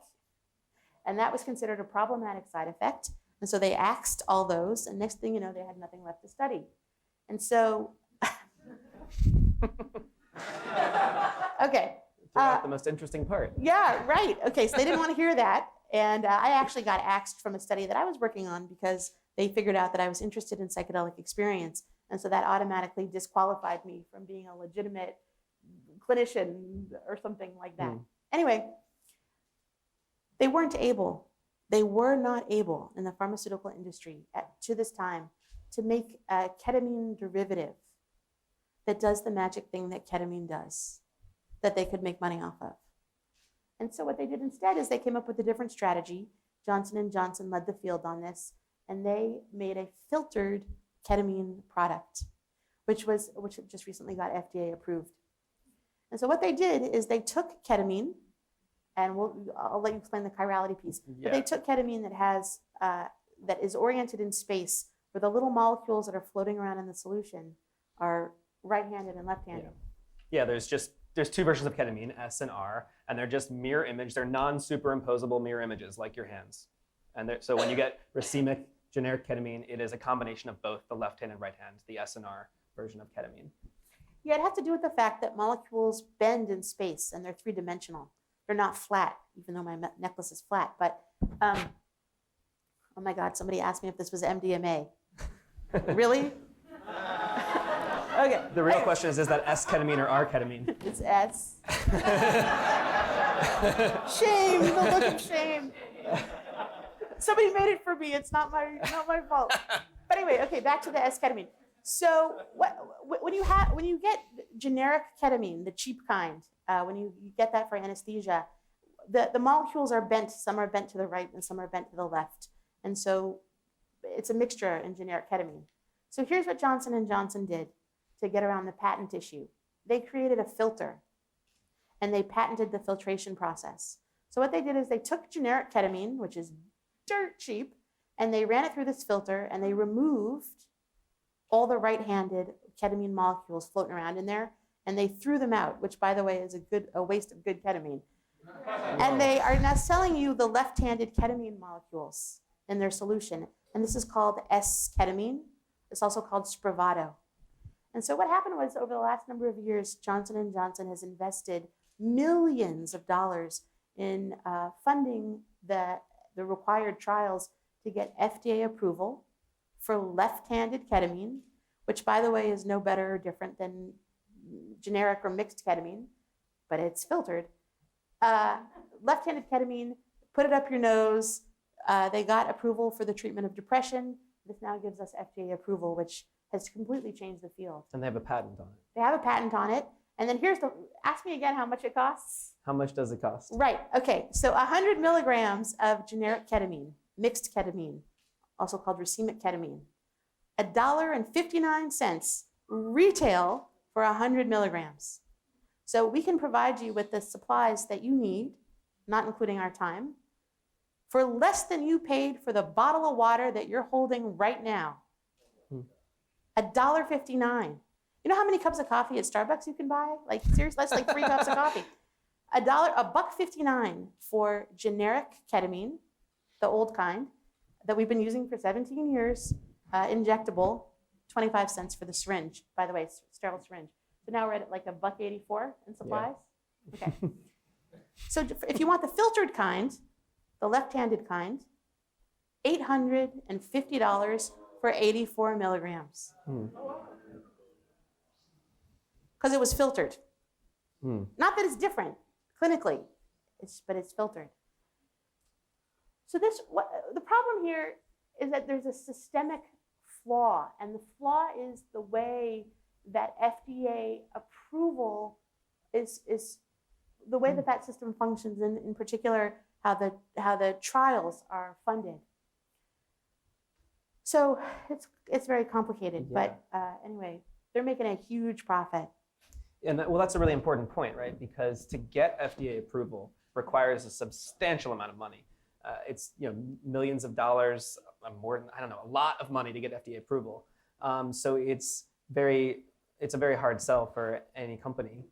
C: And that was considered a problematic side effect. And so they axed all those, and next thing you know, they had nothing left to study. And so, okay.
B: The most interesting part.
C: Yeah, right. Okay, so they didn't want to hear that. And I actually got axed from a study that I was working on because they figured out that I was interested in psychedelic experience. And so that automatically disqualified me from being a legitimate clinician or something like that. Anyway, they were not able in the pharmaceutical industry to this time to make a ketamine derivative that does the magic thing that ketamine does, that they could make money off of. And so what they did instead is they came up with a different strategy. Johnson & Johnson led the field on this, and they made a filtered ketamine product, which just recently got FDA approved. And so what they did is they took ketamine, and I'll let you explain the chirality piece. Yeah. But they took ketamine that is oriented in space, where the little molecules that are floating around in the solution are right-handed and left-handed.
B: Yeah, there's two versions of ketamine, S and R, and they're just mirror image. They're non-superimposable mirror images, like your hands. And so when you get racemic generic ketamine, it is a combination of both the left hand and right hand, the S and R version of ketamine.
C: Yeah, it has to do with the fact that molecules bend in space, and they're three-dimensional. They're not flat, even though my necklace is flat. But, oh my God, somebody asked me if this was MDMA. Really? Okay.
B: The real question is that S-ketamine or R-ketamine?
C: It's S. Shame, the look of shame. Somebody made it for me. It's not my fault. But anyway, okay, back to the S-ketamine. So when you get generic ketamine, the cheap kind, when you get that for anesthesia, the molecules are bent. Some are bent to the right and some are bent to the left. And so it's a mixture in generic ketamine. So here's what Johnson & Johnson did to get around the patent issue. They created a filter, and they patented the filtration process. So what they did is they took generic ketamine, which is dirt cheap, and they ran it through this filter, and they removed all the right-handed ketamine molecules floating around in there, and they threw them out, which, by the way, is a waste of good ketamine. And they are now selling you the left-handed ketamine molecules in their solution, and this is called esketamine. It's also called Spravato. And so what happened was, over the last number of years, Johnson & Johnson has invested millions of dollars in funding the required trials to get FDA approval for left-handed ketamine, which, by the way, is no better or different than generic or mixed ketamine, but it's filtered. Left-handed ketamine, put it up your nose. They got approval for the treatment of depression. This now gives us FDA approval, which has completely changed the field.
B: And they have a patent on it.
C: They have a patent on it. And then ask me again how much it costs.
B: How much does it cost?
C: Right, okay, so 100 milligrams of generic ketamine, mixed ketamine, also called racemic ketamine, $1.59 retail for 100 milligrams. So we can provide you with the supplies that you need, not including our time, for less than you paid for the bottle of water that you're holding right now. $1.59. You know how many cups of coffee at Starbucks you can buy? Like, seriously, that's like 3 cups of coffee. $1.59 for generic ketamine, the old kind, that we've been using for 17 years, injectable, 25 cents for the syringe, by the way, sterile syringe. So now we're at like $1.84 in supplies. Yeah. Okay. So if you want the filtered kind, the left-handed kind, $850 for 84 milligrams. Because it was filtered. Not that it's different clinically, but it's filtered. So the problem here is that there's a systemic flaw, and the flaw is the way that FDA approval is the way that system functions. In particular, how the trials are funded. So it's very complicated,
B: Yeah.
C: but anyway, they're making a huge profit.
B: And well, that's a really important point, right? Because to get FDA approval requires a substantial amount of money. It's millions of dollars, more than, I don't know, a lot of money to get FDA approval. So it's a very hard sell for any company,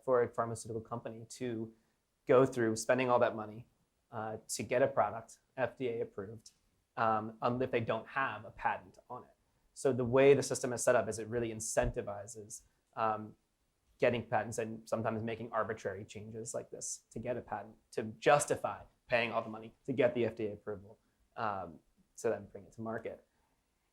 B: for a pharmaceutical company to go through spending all that money to get a product FDA approved if they don't have a patent on it. So the way the system is set up is it really incentivizes getting patents and sometimes making arbitrary changes like this to get a patent, to justify paying all the money to get the FDA approval, so then bring it to market.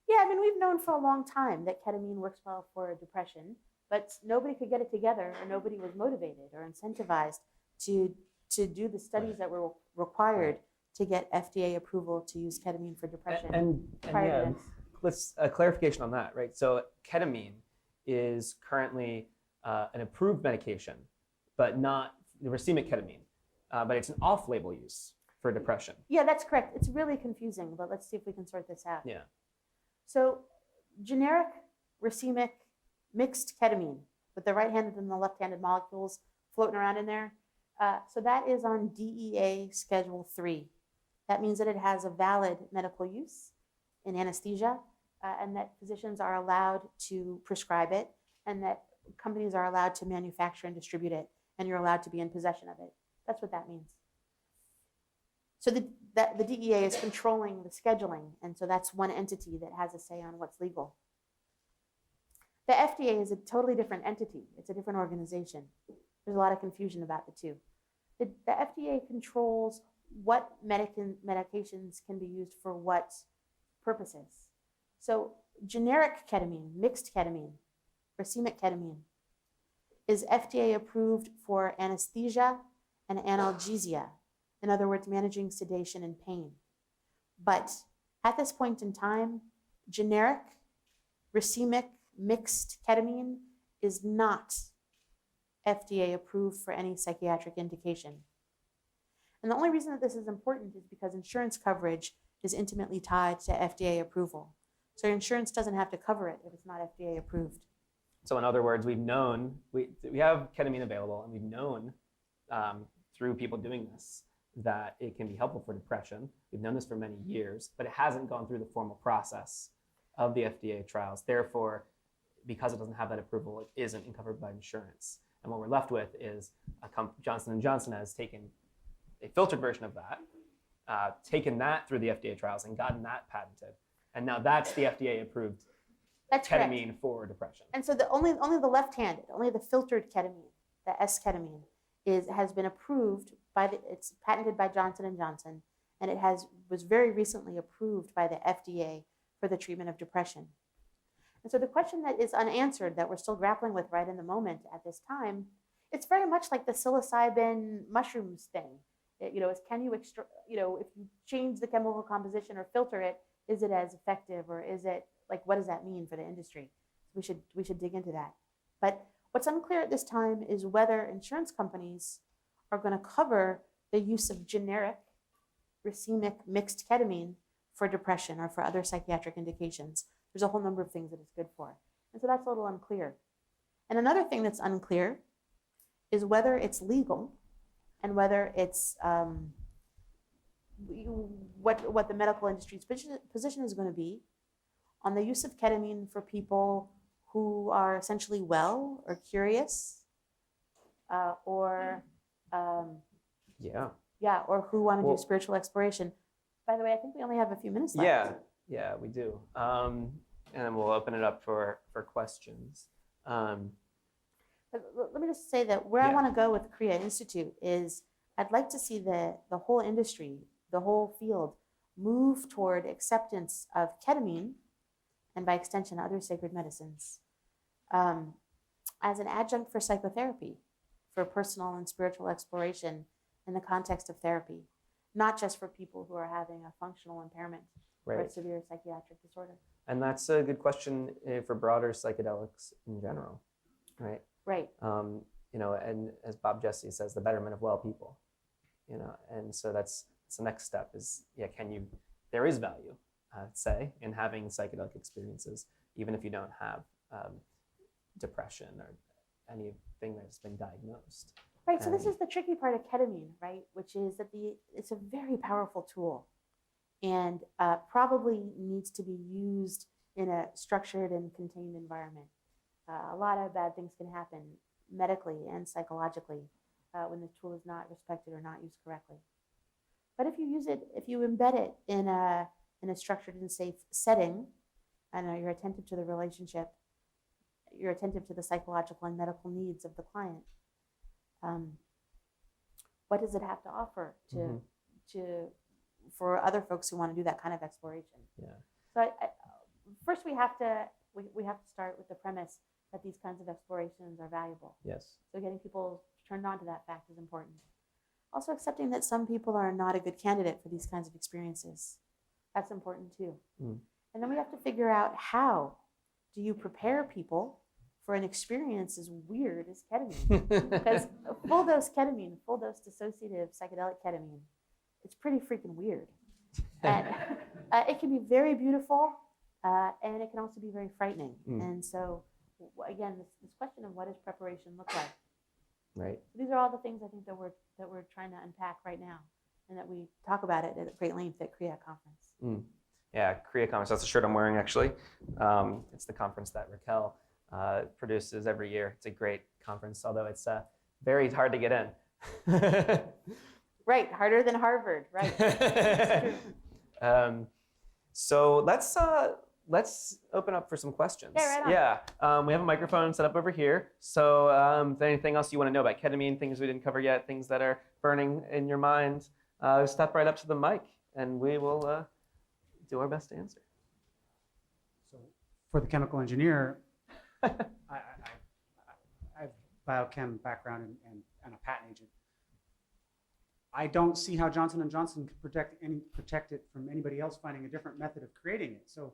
C: Yeah, I mean, we've known for a long time that ketamine works well for depression, but nobody could get it together, or nobody was motivated or incentivized to do the studies that were required to get FDA approval to use ketamine for depression.
B: And yeah, let's clarification on that, right? So ketamine is currently an approved medication, but not the racemic ketamine, but it's an off-label use for depression.
C: Yeah, that's correct. It's really confusing, but let's see if we can sort this out.
B: Yeah.
C: So generic racemic mixed ketamine with the right-handed and the left-handed molecules floating around in there. So that is on DEA Schedule 3. That means that it has a valid medical use in anesthesia, and that physicians are allowed to prescribe it, and that companies are allowed to manufacture and distribute it, and you're allowed to be in possession of it. That's what that means. So the DEA is controlling the scheduling, and so that's one entity that has a say on what's legal. The FDA is a totally different entity. It's a different organization. There's a lot of confusion about the two. The FDA controls what medications can be used for what purposes. So generic ketamine, mixed ketamine, racemic ketamine, is FDA approved for anesthesia and analgesia. In other words, managing sedation and pain. But at this point in time, generic racemic mixed ketamine is not FDA approved for any psychiatric indication. And the only reason that this is important is because insurance coverage is intimately tied to FDA approval. So insurance doesn't have to cover it if it's not FDA approved.
B: So in other words, we've known, we have ketamine available, and we've known through people doing this that it can be helpful for depression. We've known this for many years, but it hasn't gone through the formal process of the FDA trials. Therefore, because it doesn't have that approval, it isn't covered by insurance. And what we're left with is Johnson & Johnson has taken a filtered version of that, taken that through the FDA trials and gotten that patented. And now that's the FDA approved ketamine for depression.
C: And so only the left-handed, only the filtered ketamine, the esketamine, has been approved it's patented by Johnson & Johnson, and it was very recently approved by the FDA for the treatment of depression. And so the question that is unanswered, that we're still grappling with right in the moment at this time, it's very much like the psilocybin mushrooms thing. Can you if you change the chemical composition or filter it, is it as effective, or is it what does that mean for the industry? We should dig into that. But what's unclear at this time is whether insurance companies are going to cover the use of generic racemic mixed ketamine for depression or for other psychiatric indications. There's a whole number of things that it's good for. And so that's a little unclear. And another thing that's unclear is whether it's legal and whether it's what the medical industry's position is going to be on the use of ketamine for people who are essentially well or curious or who want to do spiritual exploration. By the way, I think we only have a few minutes left.
B: Yeah, we do. And then we'll open it up for questions.
C: Let me just say that where I want to go with KRIYA Institute is I'd like to see the whole industry, the whole field, move toward acceptance of ketamine, and by extension, other sacred medicines, as an adjunct for psychotherapy, for personal and spiritual exploration in the context of therapy, not just for people who are having a functional impairment or a severe psychiatric disorder.
B: And that's a good question for broader psychedelics in general, right?
C: Right.
B: And as Bob Jesse says, the betterment of well people. and so that's the next step is, there is value, say, in having psychedelic experiences, even if you don't have depression or anything that's been diagnosed.
C: Right, so this is the tricky part of ketamine, right? Which is that it's a very powerful tool and probably needs to be used in a structured and contained environment. A lot of bad things can happen medically and psychologically when the tool is not respected or not used correctly. But if you embed it in a structured and safe setting, and you're attentive to the relationship, you're attentive to the psychological and medical needs of the client, what does it have to offer for other folks who want to do that kind of exploration?
B: Yeah.
C: So first we have to start with the premise that these kinds of explorations are valuable.
B: Yes.
C: So getting people turned on to that fact is important. Also accepting that some people are not a good candidate for these kinds of experiences. That's important too. And then we have to figure out, how do you prepare people for an experience as weird as ketamine? Because full dose ketamine, full dose dissociative psychedelic ketamine, it's pretty freaking weird. And it can be very beautiful, and it can also be very frightening. And so, again, this question of what does preparation look like?
B: Right.
C: So these are all the things I think that we're trying to unpack right now, and that we talk about it at great length at KRIYA conference.
B: Yeah, KRIYA conference. That's the shirt I'm wearing, actually. It's the conference that Raquel produces every year. It's a great conference, although it's very hard to get in.
C: Right, harder than Harvard. Right. That's true.
B: So let's open up for some questions.
C: Yeah, right on.
B: Yeah, we have a microphone set up over here. So if there's anything else you want to know about ketamine, things we didn't cover yet, things that are burning in your mind, step right up to the mic, and we will do our best to answer.
D: So for the chemical engineer, I have biochem background and a patent agent. I don't see how Johnson & Johnson could protect it from anybody else finding a different method of creating it. So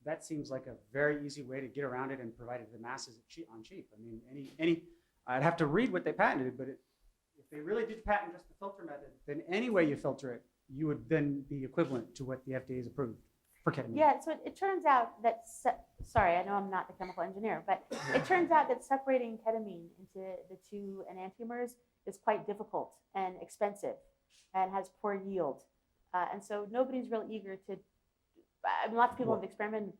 D: that seems like a very easy way to get around it and provide it to the masses on cheap. I mean, I'd have to read what they patented, but if they really did patent just the filter method, then any way you filter it, you would then be equivalent to what the FDA has approved for ketamine.
C: Yeah, so it turns out that, sorry, I know I'm not the chemical engineer, but it turns out that separating ketamine into the two enantiomers is quite difficult and expensive and has poor yield. And so nobody's real eager to, lots of people have experimented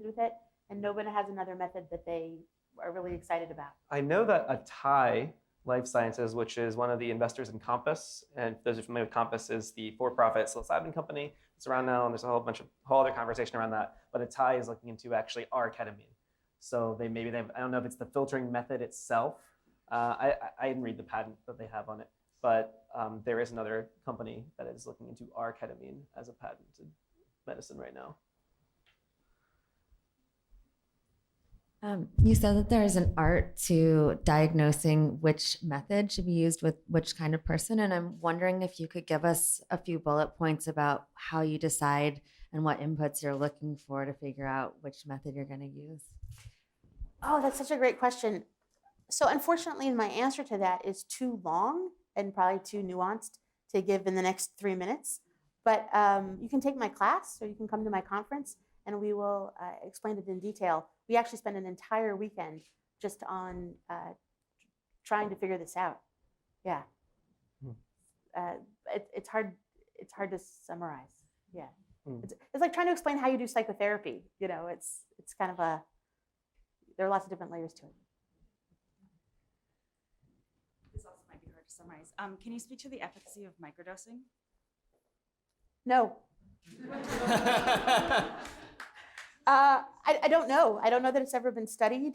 C: with it, and nobody has another method that they are really excited about.
B: I know that Atai Life Sciences, which is one of the investors in Compass, and those who are familiar with Compass, is the for-profit psilocybin company. It's around now, and there's a whole other conversation around that. But Atai is looking into actually R-ketamine. So I don't know if it's the filtering method itself. I didn't read the patent that they have on it, but there is another company that is looking into R-ketamine as a patented medicine right now.
E: You said that there is an art to diagnosing which method should be used with which kind of person, and I'm wondering if you could give us a few bullet points about how you decide and what inputs you're looking for to figure out which method you're going to use.
C: Oh, that's such a great question. So unfortunately, my answer to that is too long and probably too nuanced to give in the next 3 minutes. But you can take my class, or you can come to my conference, and we will explain it in detail. We actually spent an entire weekend just on trying to figure this out. Yeah. It's hard to summarize. Yeah. It's like trying to explain how you do psychotherapy. You know, it's kind of there are lots of different layers to it.
F: This also might be hard to summarize. Can you speak to the efficacy of microdosing?
C: No. I don't know. I don't know that it's ever been studied.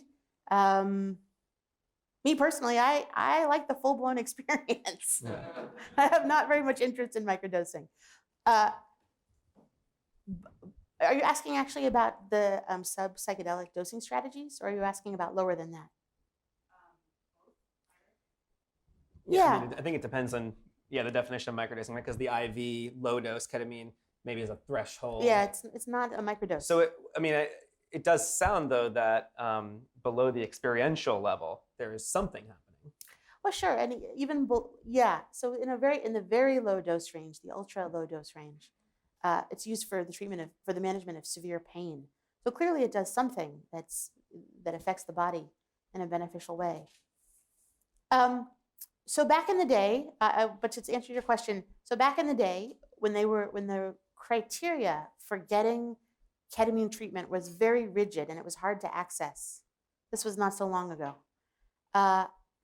C: Me personally, I like the full-blown experience. I have not very much interest in microdosing. Are you asking actually about the sub-psychedelic dosing strategies, or are you asking about lower than that?
B: Yeah. I think it depends on the definition of microdosing, right? Because the IV low-dose ketamine maybe is a threshold.
C: Yeah, it's not a microdose.
B: So it does sound though that below the experiential level there is something happening.
C: Well, sure, and yeah. So in the very low dose range, the ultra low dose range, it's used for the management of severe pain. So clearly, it does something that affects the body in a beneficial way. So back in the day, but to answer your question, so back in the day when the criteria for getting ketamine treatment was very rigid and it was hard to access. This was not so long ago.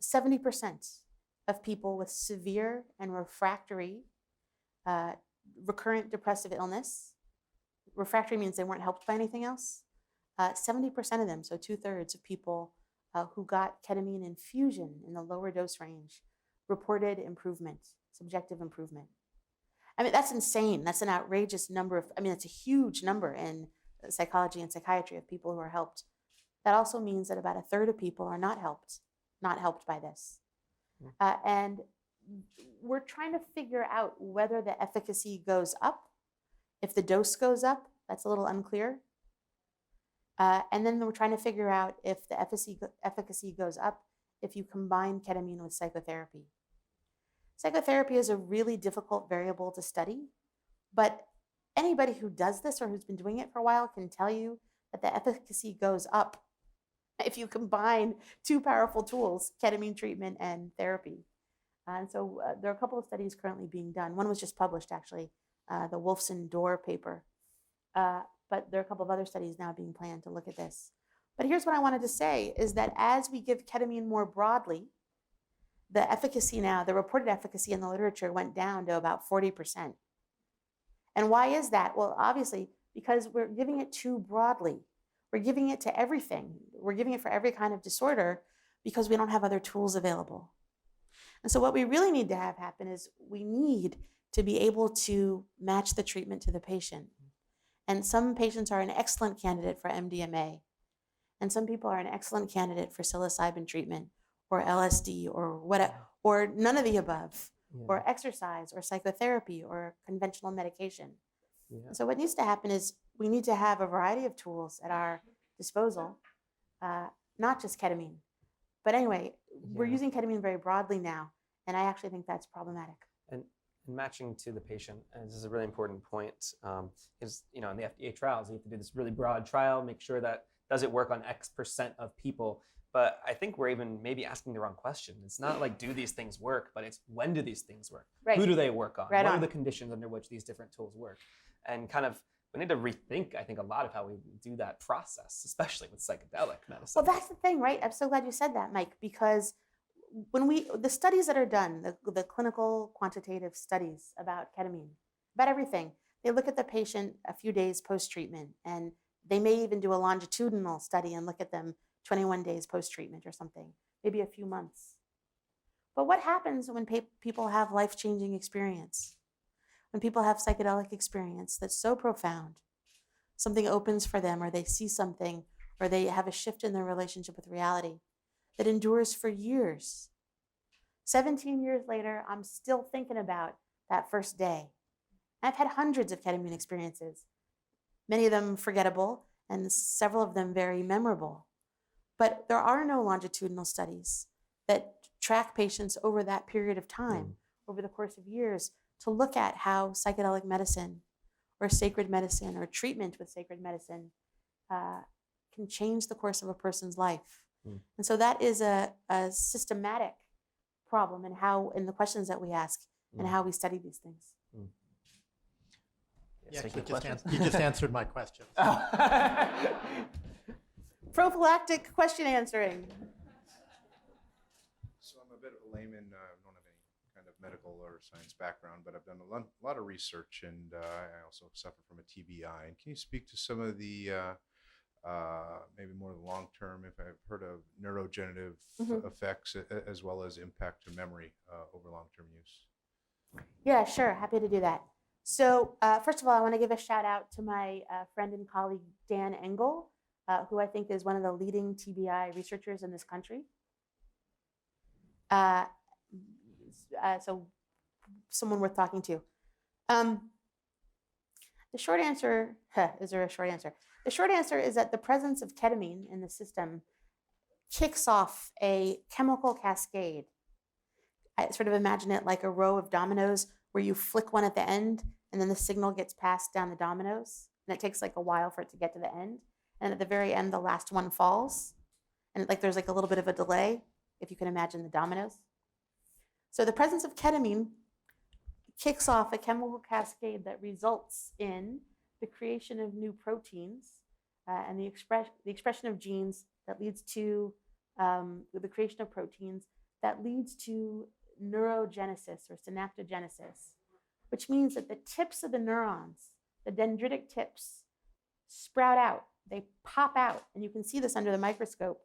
C: 70% of people with severe and refractory recurrent depressive illness, refractory means they weren't helped by anything else, 70% of them, so 2/3 of people who got ketamine infusion in the lower dose range reported improvement, subjective improvement. I mean, that's insane. That's an outrageous number it's a huge number in psychology and psychiatry of people who are helped. That also means that about 1/3 of people are not helped by this. And we're trying to figure out whether the efficacy goes up. If the dose goes up, that's a little unclear. And then we're trying to figure out if the efficacy goes up if you combine ketamine with psychotherapy. Psychotherapy is a really difficult variable to study, but anybody who does this or who's been doing it for a while can tell you that the efficacy goes up if you combine two powerful tools, ketamine treatment and therapy. And so there are a couple of studies currently being done. One was just published, actually, the Wolfson-Dorr paper. But there are a couple of other studies now being planned to look at this. But here's what I wanted to say, is that as we give ketamine more broadly, the efficacy now, the reported efficacy in the literature went down to about 40%. And why is that? Well, obviously, because we're giving it too broadly. We're giving it to everything. We're giving it for every kind of disorder because we don't have other tools available. And so what we really need to have happen is we need to be able to match the treatment to the patient. And some patients are an excellent candidate for MDMA. And some people are an excellent candidate for psilocybin treatment or LSD or whatever, or none of the above, or exercise or psychotherapy or conventional medication. So what needs to happen is we need to have a variety of tools at our disposal, not just ketamine. But anyway, we're using ketamine very broadly now, and I actually think that's problematic.
B: And matching to the patient, and this is a really important point, is in the FDA trials, you have to do this really broad trial, make sure that does it work on X% of people. But I think we're even maybe asking the wrong question. It's not like, do these things work, but it's when do these things work?
C: Right.
B: Who do they work on?
C: Right
B: what
C: on.
B: are the conditions under which these different tools work? And kind of, we need to rethink, I think, a lot of how we do that process, especially with psychedelic medicine.
C: Well, that's the thing, right? I'm so glad you said that, Mike, because the studies that are done, the clinical quantitative studies about ketamine, about everything, they look at the patient a few days post-treatment, and they may even do a longitudinal study and look at them 21 days post-treatment or something, maybe a few months. But what happens when people have life-changing experience? When people have psychedelic experience that's so profound, something opens for them, or they see something, or they have a shift in their relationship with reality that endures for years. 17 years later, I'm still thinking about that first day. I've had hundreds of ketamine experiences, many of them forgettable, and several of them very memorable. But there are no longitudinal studies that track patients over that period of time, over the course of years, to look at how psychedelic medicine or sacred medicine or treatment with sacred medicine can change the course of a person's life. And so that is a systematic problem in the questions that we ask and how we study these things.
G: Yeah, you just answered my question.
C: Prophylactic question answering.
H: So I'm a bit of a layman. I don't have any kind of medical or science background, but I've done a lot of research, and I also suffer from a TBI. And can you speak to some of the maybe more long term, if I've heard of neurodegenerative effects as well as impact to memory over long term use?
C: Yeah, sure. Happy to do that. So first of all, I want to give a shout out to my friend and colleague, Dan Engel, who I think is one of the leading TBI researchers in this country. So someone worth talking to. The short answer, is there a short answer? The short answer is that the presence of ketamine in the system kicks off a chemical cascade I sort of imagine it like a row of dominoes where you flick one at the end and then the signal gets passed down the dominoes. And it takes like a while for it to get to the end. And at the very end, the last one falls. And like there's like a little bit of a delay, if you can imagine the dominoes. So the presence of ketamine kicks off a chemical cascade that results in the creation of new proteins and the expression of genes that leads to the creation of proteins that leads to neurogenesis or synaptogenesis, which means that the tips of the neurons, the dendritic tips, sprout out, they pop out, and you can see this under the microscope,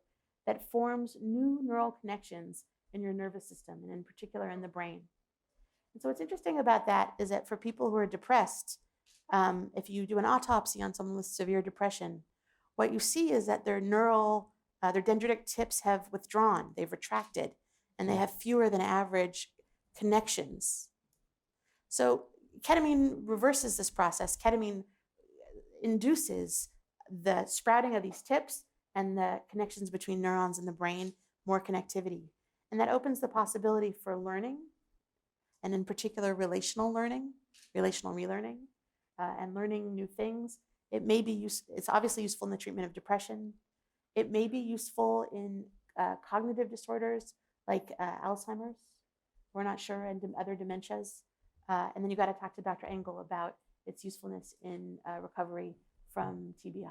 C: that forms new neural connections in your nervous system, and in particular in the brain. And so what's interesting about that is that for people who are depressed, if you do an autopsy on someone with severe depression, what you see is that their dendritic tips have withdrawn, they've retracted, and they have fewer than average connections. So ketamine reverses this process. Ketamine induces the sprouting of these tips and the connections between neurons in the brain, more connectivity. And that opens the possibility for learning, and in particular relational learning, relational relearning, and learning new things. It may be it's obviously useful in the treatment of depression. It may be useful in cognitive disorders like Alzheimer's. We're not sure, and other dementias. And then you got to talk to Dr. Engel about its usefulness in recovery from TBI.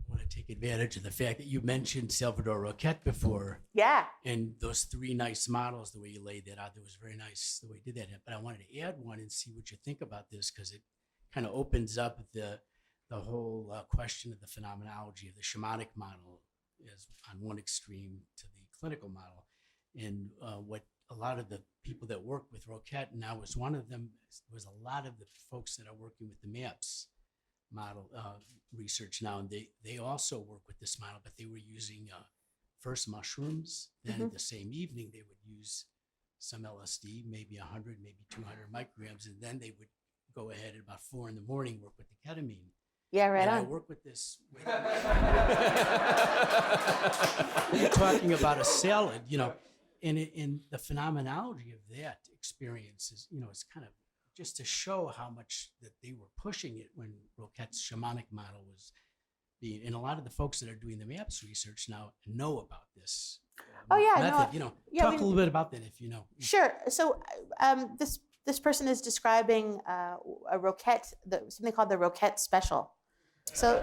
I: I want to take advantage of the fact that you mentioned Salvador Roquette before.
C: Yeah.
I: And those 3 nice models, the way you laid that out, that was very nice the way you did that. But I wanted to add one and see what you think about this, because it kind of opens up the whole question of the phenomenology of the shamanic model is on one extreme to the clinical model. And what a lot of the people that work with Roquette, and I was one of them, was a lot of the folks that are working with the MAPS model research now, and they also work with this model, but they were using first mushrooms, then the same evening they would use some LSD, maybe 100, maybe 200 micrograms, and then they would go ahead at about 4 in the morning, work with the ketamine.
C: Yeah, right
I: and
C: on.
I: I work with this. You're talking about a salad, and the phenomenology of that experience is, it's kind of just to show how much that they were pushing it when Roquette's shamanic model was being, and a lot of the folks that are doing the MAPS research now know about this method. Talk a little bit about that if you know.
C: Sure. So this person is describing a Roquette, something called the Roquette Special. So,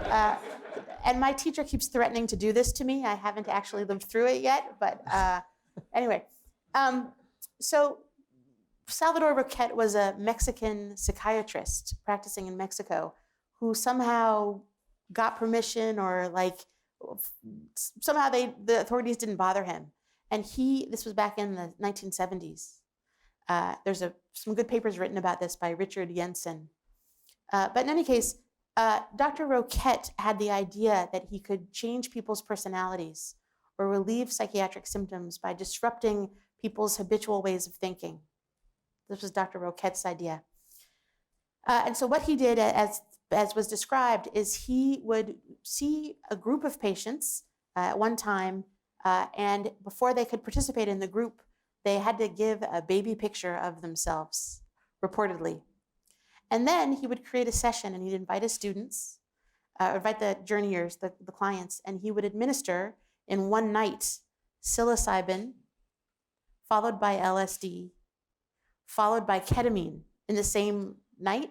C: and my teacher keeps threatening to do this to me. I haven't actually lived through it yet, but anyway. So Salvador Roquette was a Mexican psychiatrist practicing in Mexico who somehow got permission, or somehow the authorities didn't bother him. And this was back in the 1970s. There's some good papers written about this by Richard Jensen. But in any case, Dr. Roquette had the idea that he could change people's personalities or relieve psychiatric symptoms by disrupting people's habitual ways of thinking. This was Dr. Roquette's idea. And so what he did, as was described, is he would see a group of patients at one time, and before they could participate in the group, they had to give a baby picture of themselves, reportedly. And then he would create a session, and he'd invite his students, invite the journeyers, the clients, and he would administer in one night psilocybin, followed by LSD, followed by ketamine in the same night.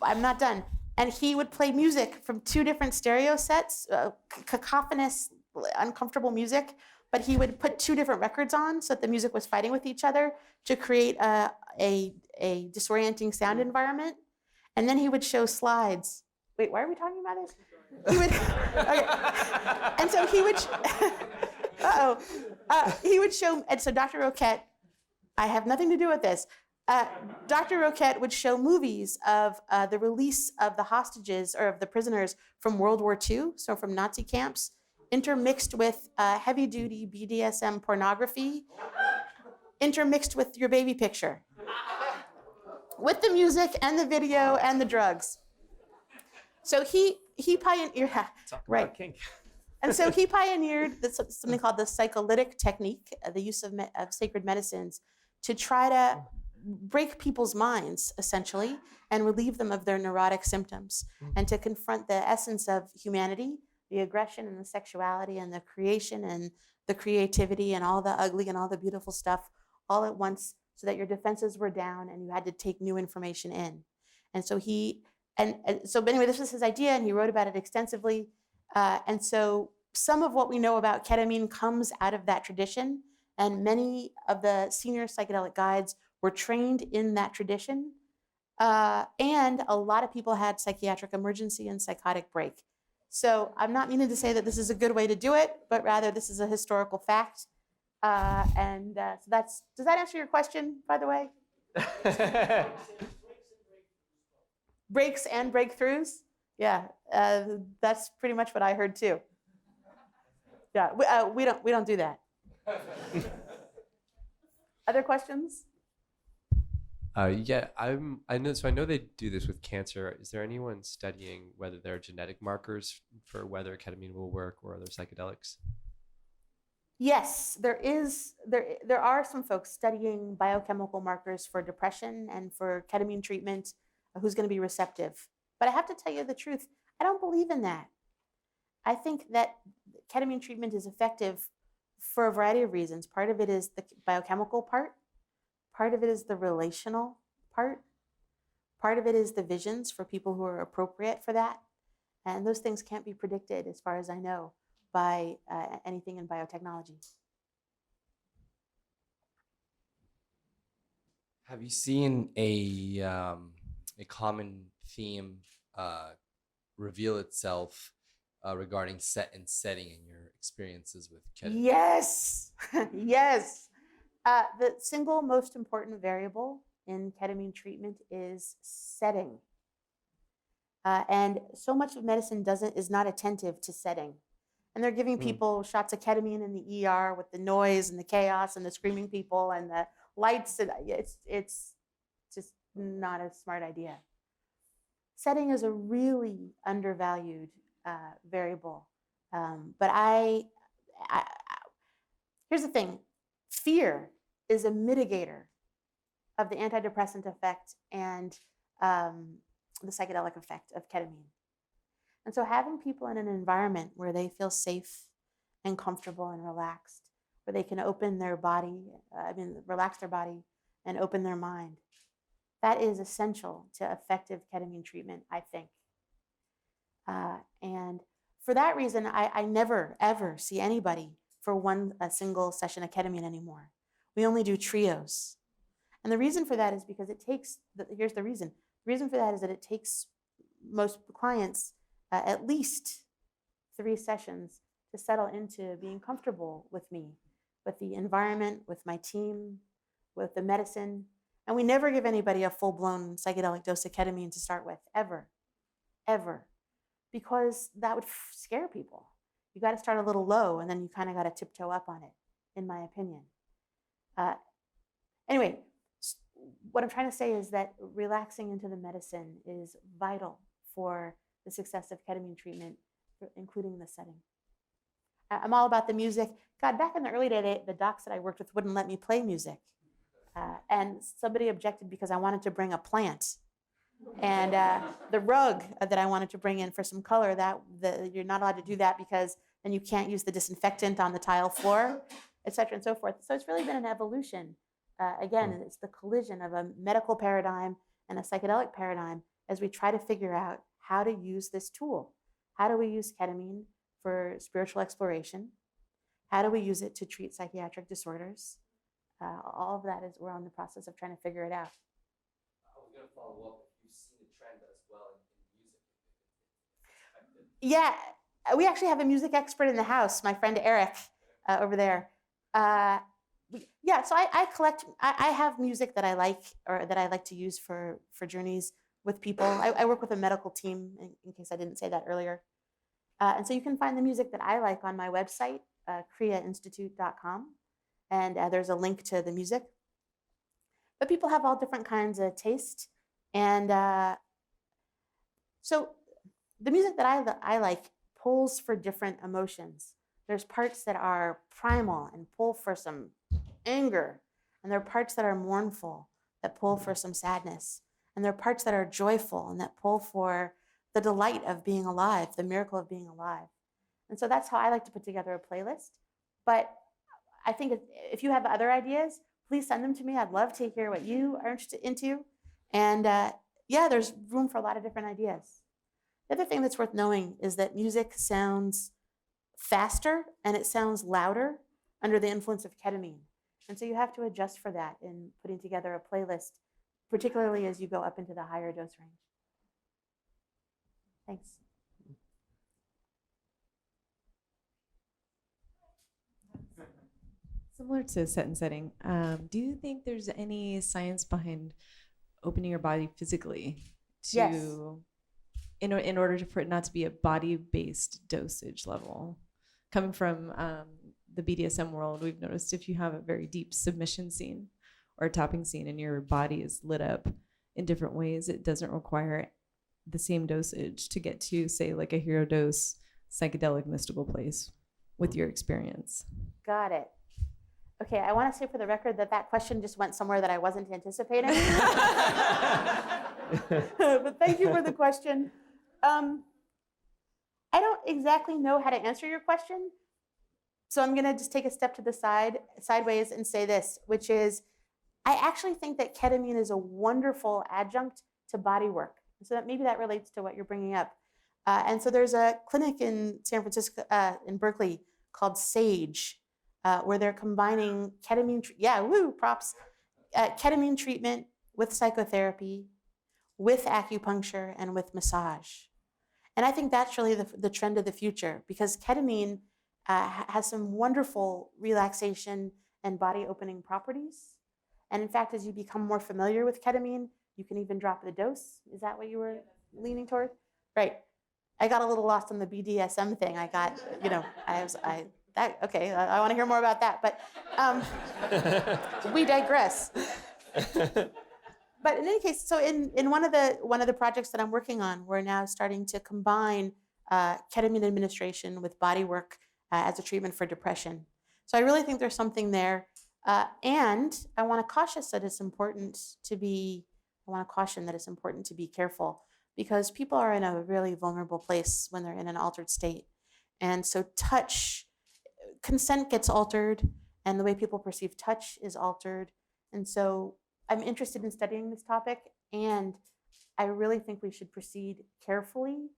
C: I'm not done. And he would play music from 2 different stereo sets, cacophonous, uncomfortable music, but he would put 2 different records on so that the music was fighting with each other to create a disorienting sound environment. And then he would show slides. Wait, why are we talking about this? Okay. And so he would, he would show, and so Dr. Roquette, I have nothing to do with this. Dr. Roquette would show movies of the release of the hostages or of the prisoners from World War II, so from Nazi camps, intermixed with heavy-duty BDSM pornography, intermixed with your baby picture, with the music and the video and the drugs. So he pioneered, right?
B: Kink.
C: And so he pioneered something called the psycholytic technique, the use of sacred medicines to try to break people's minds, essentially, and relieve them of their neurotic symptoms, and to confront the essence of humanity, the aggression and the sexuality and the creation and the creativity and all the ugly and all the beautiful stuff all at once, so that your defenses were down and you had to take new information in. And so but anyway, this was his idea, and he wrote about it extensively. And so some of what we know about ketamine comes out of that tradition, and many of the senior psychedelic guides were trained in that tradition. And a lot of people had psychiatric emergency and psychotic break. So I'm not meaning to say that this is a good way to do it, but rather this is a historical fact. So does that answer your question, by the way? Breaks and breakthroughs? Yeah, that's pretty much what I heard too. Yeah, we don't do that. Other questions?
J: Yeah, I know they do this with cancer. Is there anyone studying whether there are genetic markers for whether ketamine will work or other psychedelics?
C: Yes, there are some folks studying biochemical markers for depression and for ketamine treatment, who's going to be receptive. But I have to tell you the truth, I don't believe in that. I think that ketamine treatment is effective for a variety of reasons. Part of it is the biochemical part of it is the relational part of it is the visions for people who are appropriate for that. And those things can't be predicted, as far as I know, by anything in biotechnology.
K: Have you seen a common theme reveal itself regarding set and setting in your experiences with ketamine?
C: Yes, yes. The single most important variable in ketamine treatment is setting. And so much of medicine is not attentive to setting. And they're giving people shots of ketamine in the ER with the noise and the chaos and the screaming people and the lights. And it's just not a smart idea. Setting is a really undervalued variable. But here's the thing. Fear is a mitigator of the antidepressant effect and the psychedelic effect of ketamine. And so having people in an environment where they feel safe and comfortable and relaxed, where they can open their body, relax their body and open their mind, that is essential to effective ketamine treatment, I think. And for that reason, I never, ever see anybody for a single session of ketamine anymore. We only do trios. And the reason for that is because here's the reason. The reason for that is that it takes most clients at least 3 sessions to settle into being comfortable with me, with the environment, with my team, with the medicine. And we never give anybody a full-blown psychedelic dose of ketamine to start with, ever, ever, because that would scare people. You got to start a little low, and then you kind of got to tiptoe up on it, in my opinion. Anyway, what I'm trying to say is that relaxing into the medicine is vital for the success of ketamine treatment, including the setting. I'm all about the music. God, back in the early days, the docs that I worked with wouldn't let me play music. And somebody objected because I wanted to bring a plant. And the rug that I wanted to bring in for some color, you're not allowed to do that because then you can't use the disinfectant on the tile floor, et cetera and so forth. So it's really been an evolution. Again, it's the collision of a medical paradigm and a psychedelic paradigm as we try to figure out how to use this tool. How do we use ketamine for spiritual exploration? How do we use it to treat psychiatric disorders? All of that we're in the process of trying to figure it out.
K: I was going to follow up if you've seen a trend as well in music.
C: Yeah, we actually have a music expert in the house, my friend Eric over there. Yeah, so I have music that I like or that I like to use for journeys with people. I work with a medical team, in case I didn't say that earlier. And so you can find the music that I like on my website, KRIYAinstitute.com. And there's a link to the music. But people have all different kinds of taste. And so the music that I like pulls for different emotions. There's parts that are primal and pull for some anger, and there are parts that are mournful that pull for some sadness, and there are parts that are joyful and that pull for the delight of being alive, the miracle of being alive. And so that's how I like to put together a playlist. But I think if you have other ideas, please send them to me. I'd love to hear what you are interested into. And yeah, there's room for a lot of different ideas. The other thing that's worth knowing is that music sounds faster and it sounds louder under the influence of ketamine. And so you have to adjust for that in putting together a playlist, particularly as you go up into the higher dose range. Thanks.
L: Similar to set and setting, do you think there's any science behind opening your body physically to,
C: Yes.
L: in order for it not to be a body-based dosage level? Coming from the BDSM world, we've noticed if you have a very deep submission scene or a tapping scene and your body is lit up in different ways, it doesn't require the same dosage to get to, say, like a hero dose psychedelic mystical place with your experience.
C: Got it. Okay, I want to say for the record that question just went somewhere that I wasn't anticipating. But thank you for the question. I don't exactly know how to answer your question. So I'm going to just take a step to the sideways and say this, which is, I actually think that ketamine is a wonderful adjunct to body work. So that maybe that relates to what you're bringing up. And so there's a clinic in San Francisco, in Berkeley, called SAGE, where they're combining ketamine, ketamine treatment with psychotherapy, with acupuncture, and with massage. And I think that's really the trend of the future, because ketamine has some wonderful relaxation and body opening properties. And in fact, as you become more familiar with ketamine, you can even drop the dose. Is that what you were leaning toward? Right. I got a little lost on the BDSM thing. I got, okay, I want to hear more about that, but we digress. But in any case, so in one of the projects that I'm working on, we're now starting to combine ketamine administration with body work as a treatment for depression. So I really think there's something there. And I want to caution that it's important to be careful, because people are in a really vulnerable place when they're in an altered state. And so consent gets altered, and the way people perceive touch is altered. And so I'm interested in studying this topic, and I really think we should proceed carefully.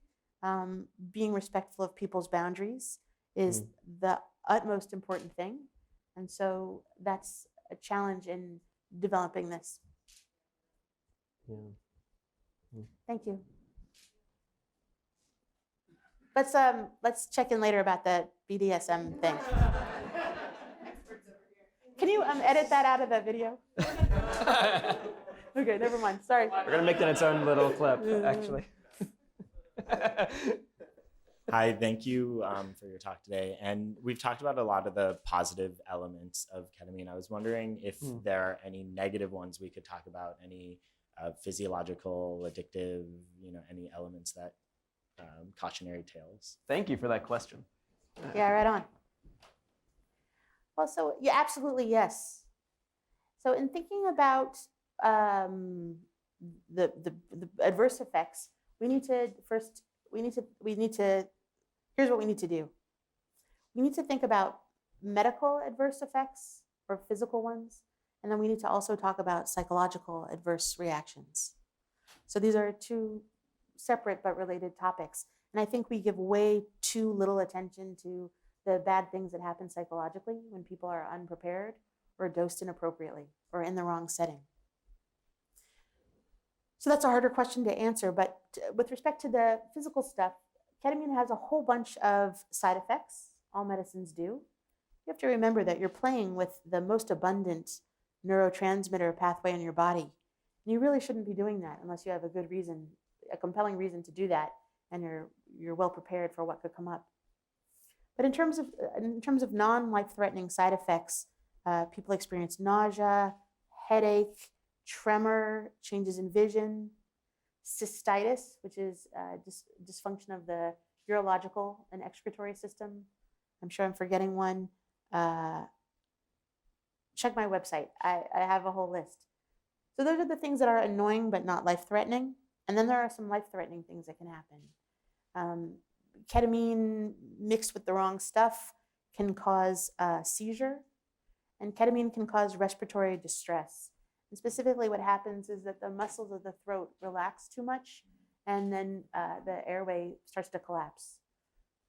C: Being respectful of people's boundaries is the utmost important thing. And so that's a challenge in developing this. Thank you. Let's check in later about the BDSM thing. Can you edit that out of the video? Okay, never mind. Sorry.
B: We're going to make that its own little clip, actually.
M: Hi, thank you for your talk today. And we've talked about a lot of the positive elements of ketamine. I was wondering if there are any negative ones we could talk about, any physiological, addictive, any elements that cautionary tales.
B: Thank you for that question.
C: Yeah, right on. Well, so yeah, absolutely yes. So in thinking about the adverse effects, here's what we need to do. We need to think about medical adverse effects or physical ones, and then we need to also talk about psychological adverse reactions. So these are two separate but related topics. And I think we give way too little attention to the bad things that happen psychologically when people are unprepared or dosed inappropriately or in the wrong setting. So that's a harder question to answer, but with respect to the physical stuff, ketamine has a whole bunch of side effects. All medicines do. You have to remember that you're playing with the most abundant neurotransmitter pathway in your body. And you really shouldn't be doing that unless you have a good reason, a compelling reason to do that, and you're well prepared for what could come up. But in terms of non-life-threatening side effects, people experience nausea, headache, tremor, changes in vision, cystitis, which is dysfunction of the urological and excretory system. I'm sure I'm forgetting one. Check my website. I have a whole list. So those are the things that are annoying but not life-threatening. And then there are some life-threatening things that can happen. Ketamine mixed with the wrong stuff can cause a seizure, and ketamine can cause respiratory distress. And specifically what happens is that the muscles of the throat relax too much, and then the airway starts to collapse.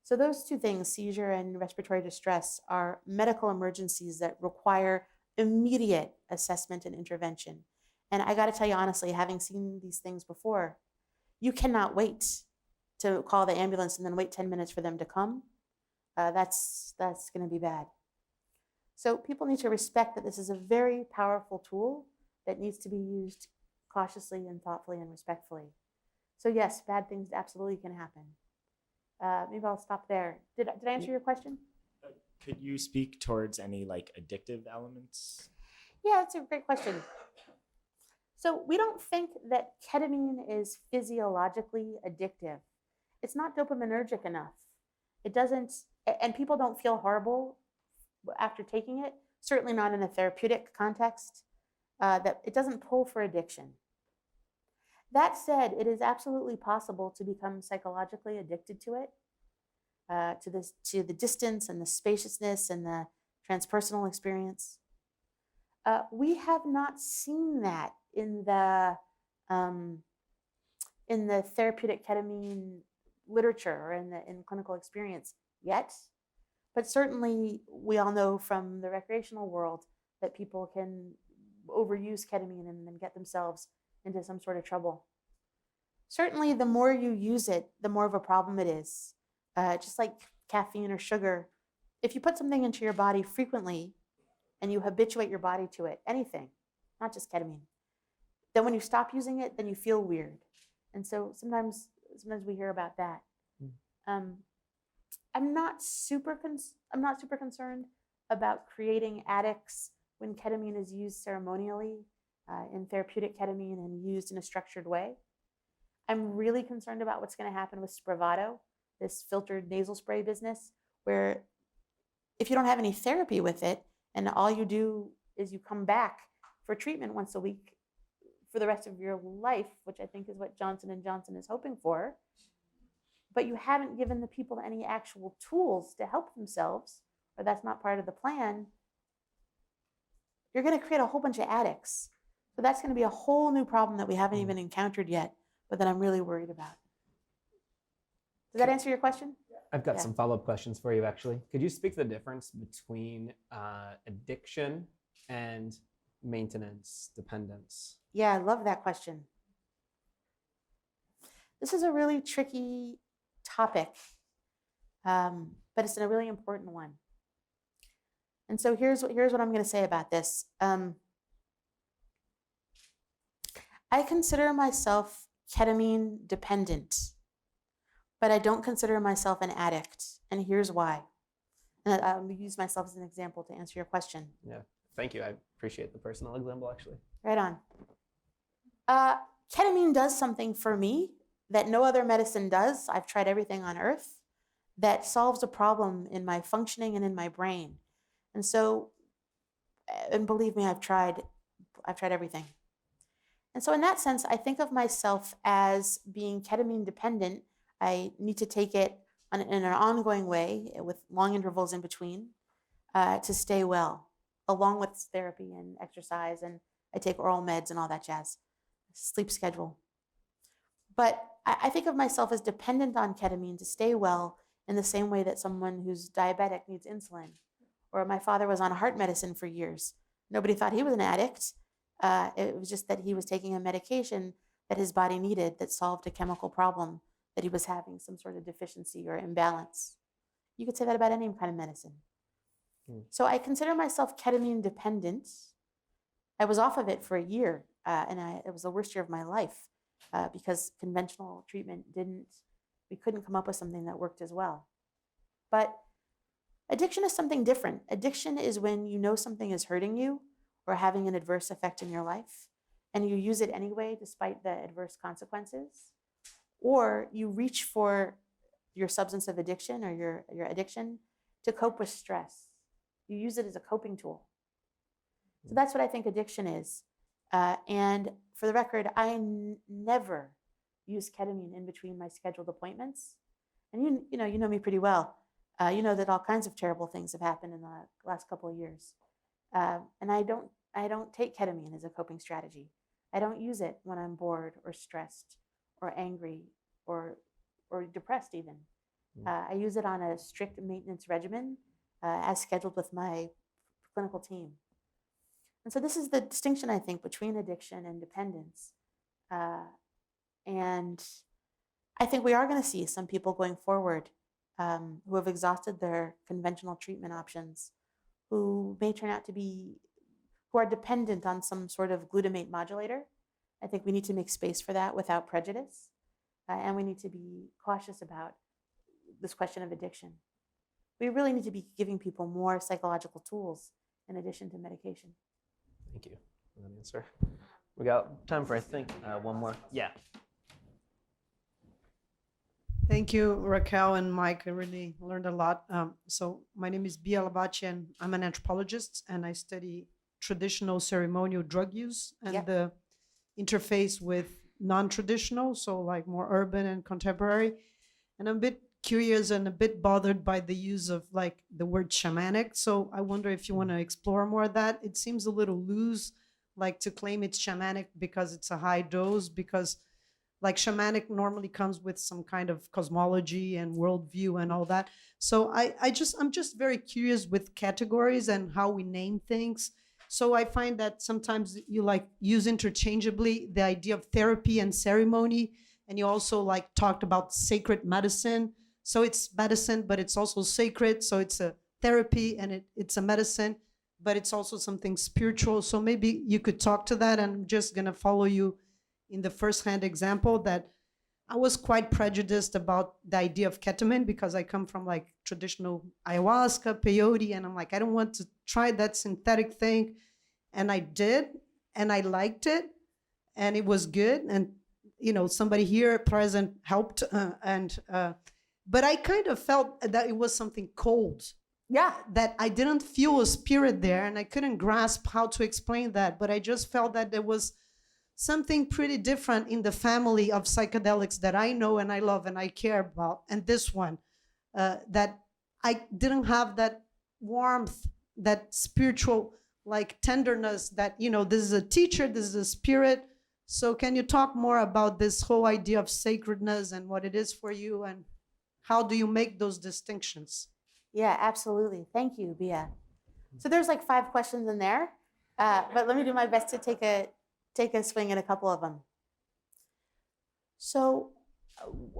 C: So those two things, seizure and respiratory distress, are medical emergencies that require immediate assessment and intervention. And I gotta tell you honestly, having seen these things before, you cannot wait to call the ambulance and then wait 10 minutes for them to come. That's gonna be bad. So people need to respect that this is a very powerful tool that needs to be used cautiously and thoughtfully and respectfully. So yes, bad things absolutely can happen. Maybe I'll stop there. Did I answer your question?
M: Could you speak towards any like addictive elements?
C: Yeah, that's a great question. So we don't think that ketamine is physiologically addictive. It's not dopaminergic enough. It doesn't, and people don't feel horrible after taking it, certainly not in a therapeutic context, that it doesn't pull for addiction. That said, it is absolutely possible to become psychologically addicted to it, to the distance and the spaciousness and the transpersonal experience. We have not seen that in the therapeutic ketamine literature or in clinical experience yet, but certainly we all know from the recreational world that people can overuse ketamine and then get themselves into some sort of trouble. Certainly, the more you use it, the more of a problem it is. Just like caffeine or sugar, if you put something into your body frequently and you habituate your body to it, anything, not just ketamine, then when you stop using it, then you feel weird. And so sometimes we hear about that. I'm not super concerned about creating addicts when ketamine is used ceremonially in therapeutic ketamine and used in a structured way. I'm really concerned about what's going to happen with Spravato, this filtered nasal spray business, where if you don't have any therapy with it and all you do is you come back for treatment once a week for the rest of your life, which I think is what Johnson & Johnson is hoping for, but you haven't given the people any actual tools to help themselves, or that's not part of the plan, you're going to create a whole bunch of addicts. So that's going to be a whole new problem that we haven't even encountered yet, but that I'm really worried about. Does that answer your question?
B: I've got some follow-up questions for you, actually. Could you speak to the difference between addiction and maintenance dependence?
C: Yeah, I love that question. This is a really tricky topic, but it's a really important one. And so here's what I'm going to say about this. I consider myself ketamine dependent, but I don't consider myself an addict, and here's why. And I'll use myself as an example to answer your question.
B: Yeah, thank you. I appreciate the personal example, actually.
C: Right on. Ketamine does something for me that no other medicine does. I've tried everything on earth that solves a problem in my functioning and in my brain. And so, and believe me, I've tried everything. And so in that sense, I think of myself as being ketamine dependent. I need to take it in an ongoing way with long intervals in between to stay well, along with therapy and exercise, and I take oral meds and all that jazz, sleep schedule. But I think of myself as dependent on ketamine to stay well in the same way that someone who's diabetic needs insulin, or my father was on heart medicine for years. Nobody thought he was an addict. It was just that he was taking a medication that his body needed that solved a chemical problem that he was having, some sort of deficiency or imbalance. You could say that about any kind of medicine. So I consider myself ketamine dependent. I was off of it for a year, and it was the worst year of my life because conventional treatment we couldn't come up with something that worked as well. But addiction is something different. Addiction is when you know something is hurting you or having an adverse effect in your life, and you use it anyway despite the adverse consequences, or you reach for your substance of addiction or your addiction to cope with stress. You use it as a coping tool. So that's what I think addiction is. And for the record, I never use ketamine in between my scheduled appointments. And you know me pretty well. You know that all kinds of terrible things have happened in the last couple of years. And I don't take ketamine as a coping strategy. I don't use it when I'm bored or stressed or angry or depressed even. I use it on a strict maintenance regimen as scheduled with my clinical team. And so this is the distinction, I think, between addiction and dependence. And I think we are going to see some people going forward who have exhausted their conventional treatment options, who may turn out to be, who are dependent on some sort of glutamate modulator. I think we need to make space for that without prejudice. And we need to be cautious about this question of addiction. We really need to be giving people more psychological tools in addition to medication.
B: Thank you for that answer. We got time for, I think, one more. Yeah.
N: Thank you, Raquel and Mike. I really learned a lot. So my name is Bia Labate, and I'm an anthropologist, and I study traditional ceremonial drug use and the interface with non-traditional, so like more urban and contemporary. And I'm a bit curious and a bit bothered by the use of like the word shamanic. So I wonder if you want to explore more of that. It seems a little loose, like to claim it's shamanic because it's a high dose, because like shamanic normally comes with some kind of cosmology and worldview and all that. So I'm just very curious with categories and how we name things. So I find that sometimes you like use interchangeably the idea of therapy and ceremony. And you also like talked about sacred medicine. So it's medicine, but it's also sacred. So it's a therapy and it's a medicine, but it's also something spiritual. So maybe you could talk to that. And I'm just going to follow you in the first-hand example that I was quite prejudiced about the idea of ketamine because I come from like traditional ayahuasca, peyote, and I'm like, I don't want to try that synthetic thing. And I did, and I liked it, and it was good. And, you know, somebody here present helped. But I kind of felt that it was something cold. Yeah. That I didn't feel a spirit there, and I couldn't grasp how to explain that. But I just felt that there was something pretty different in the family of psychedelics that I know and I love and I care about. And this one, that I didn't have that warmth, that spiritual like tenderness that, you know, this is a teacher, this is a spirit. So can you talk more about this whole idea of sacredness and what it is for you and how do you make those distinctions?
C: Yeah, absolutely. Thank you, Bia. So there's like 5 questions in there, but let me do my best to take a swing at a couple of them. So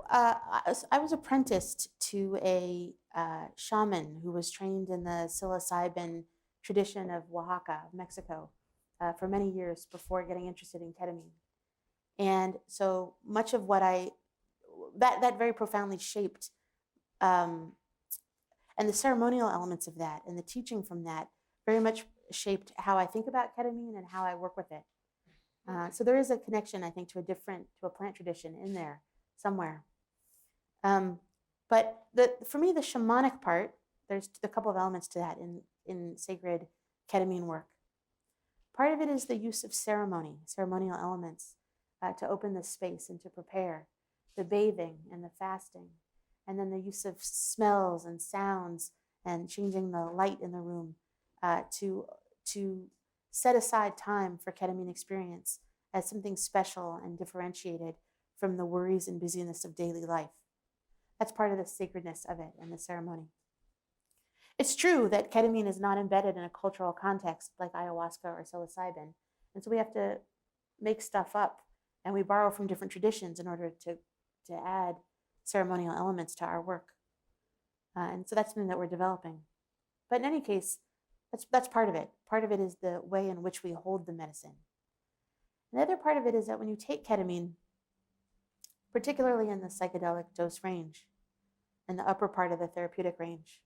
C: I was apprenticed to a shaman who was trained in the psilocybin tradition of Oaxaca, Mexico, for many years before getting interested in ketamine. And so much of what that very profoundly shaped, and the ceremonial elements of that and the teaching from that very much shaped how I think about ketamine and how I work with it. So there is a connection, I think, to a plant tradition in there somewhere. But for me, the shamanic part, there's a couple of elements to that in sacred ketamine work. Part of it is the use of ceremonial elements to open the space and to prepare, the bathing and the fasting, and then the use of smells and sounds and changing the light in the room to set aside time for ketamine experience as something special and differentiated from the worries and busyness of daily life. That's part of the sacredness of it and the ceremony. It's true that ketamine is not embedded in a cultural context like ayahuasca or psilocybin. And so we have to make stuff up, and we borrow from different traditions in order to add ceremonial elements to our work. And so that's something that we're developing. But in any case, that's part of it. Part of it is the way in which we hold the medicine. And the other part of it is that when you take ketamine, particularly in the psychedelic dose range, in the upper part of the therapeutic range,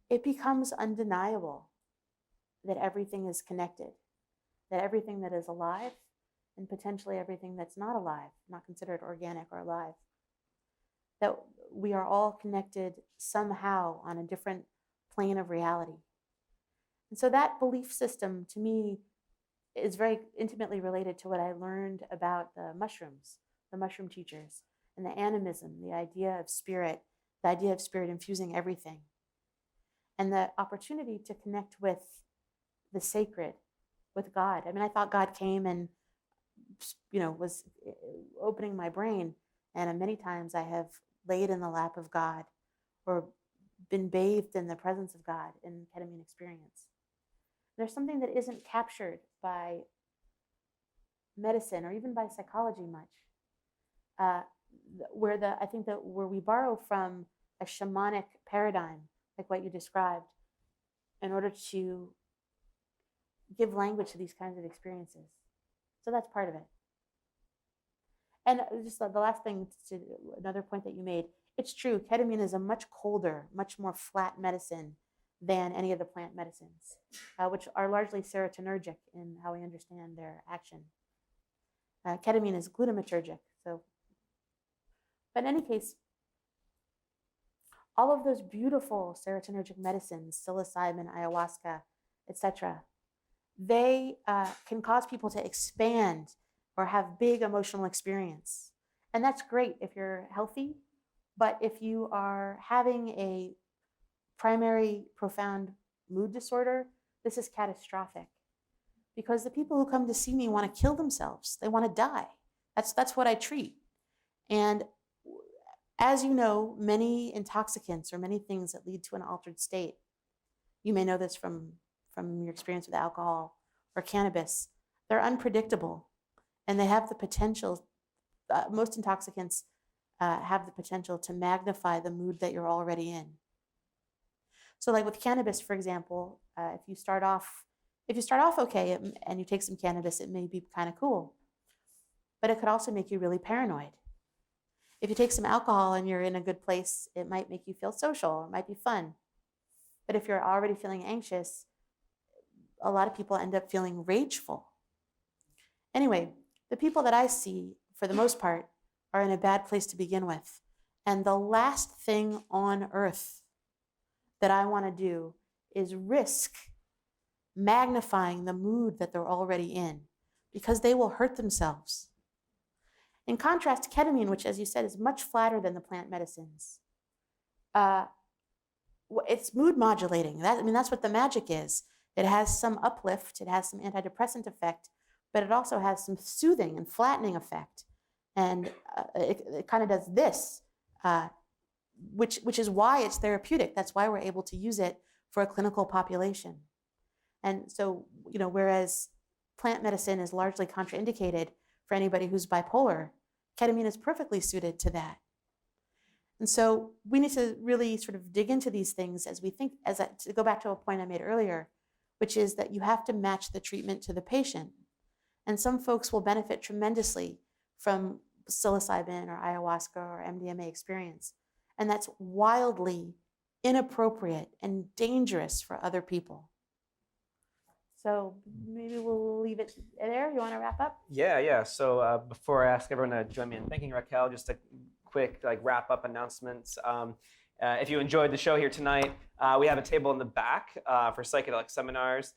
C: it becomes undeniable that everything is connected, that everything that is alive and potentially everything that's not alive, not considered organic or alive, that we are all connected somehow on a different plane of reality. And so that belief system, to me, is very intimately related to what I learned about the mushrooms, the mushroom teachers, and the animism, the idea of spirit infusing everything. And the opportunity to connect with the sacred, with God. I mean, I thought God came and, was opening my brain. And many times I have laid in the lap of God or been bathed in the presence of God in ketamine experience. There's something that isn't captured by medicine or even by psychology much, where we borrow from a shamanic paradigm, like what you described, in order to give language to these kinds of experiences. So that's part of it. And just the last thing, another point that you made, it's true, ketamine is a much colder, much more flat medicine than any of the plant medicines, which are largely serotonergic in how we understand their action. Ketamine is glutamatergic. But in any case, all of those beautiful serotonergic medicines, psilocybin, ayahuasca, etc., they can cause people to expand or have big emotional experience. And that's great if you're healthy, but if you are having a primary profound mood disorder, this is catastrophic. Because the people who come to see me want to kill themselves. They want to die. That's what I treat. And as you know, many intoxicants or many things that lead to an altered state, you may know this from your experience with alcohol or cannabis, they're unpredictable and they have the potential, most intoxicants have the potential to magnify the mood that you're already in. So like with cannabis, for example, if you start off okay and you take some cannabis, it may be kind of cool, but it could also make you really paranoid. If you take some alcohol and you're in a good place, it might make you feel social, it might be fun. But if you're already feeling anxious, a lot of people end up feeling rageful. Anyway, the people that I see, for the most part, are in a bad place to begin with. And the last thing on earth that I want to do is risk magnifying the mood that they're already in, because they will hurt themselves. In contrast to ketamine, which, as you said, is much flatter than the plant medicines, it's mood modulating. That's what the magic is. It has some uplift, it has some antidepressant effect, but it also has some soothing and flattening effect. And it kind of does this, which is why it's therapeutic. That's why we're able to use it for a clinical population. And so, whereas plant medicine is largely contraindicated for anybody who's bipolar, ketamine is perfectly suited to that. And so we need to really sort of dig into these things as we think, to go back to a point I made earlier, which is that you have to match the treatment to the patient. And some folks will benefit tremendously from psilocybin or ayahuasca or MDMA experience. And that's wildly inappropriate and dangerous for other people. So maybe we'll leave it there. You want to wrap up?
B: Yeah. So before I ask everyone to join me in thanking Raquel, just a quick wrap up announcements. If you enjoyed the show here tonight, we have a table in the back for Psychedelic Seminars.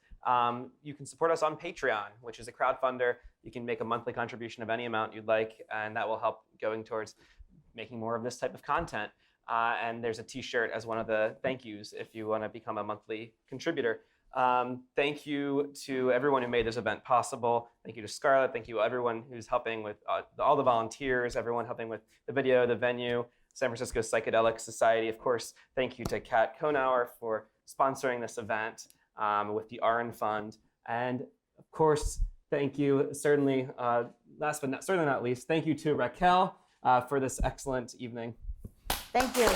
B: You can support us on Patreon, which is a crowdfunder. You can make a monthly contribution of any amount you'd like, and that will help going towards making more of this type of content. And there's a t-shirt as one of the thank yous if you want to become a monthly contributor. Thank you to everyone who made this event possible. Thank you to Scarlett. Thank you to everyone who's helping with all the volunteers, everyone helping with the video, the venue, San Francisco Psychedelic Society. Of course, thank you to Kat Konauer for sponsoring this event with the ARN Fund. And of course, thank you, certainly, last but certainly not least, thank you to Raquel for this excellent evening.
C: Thank you.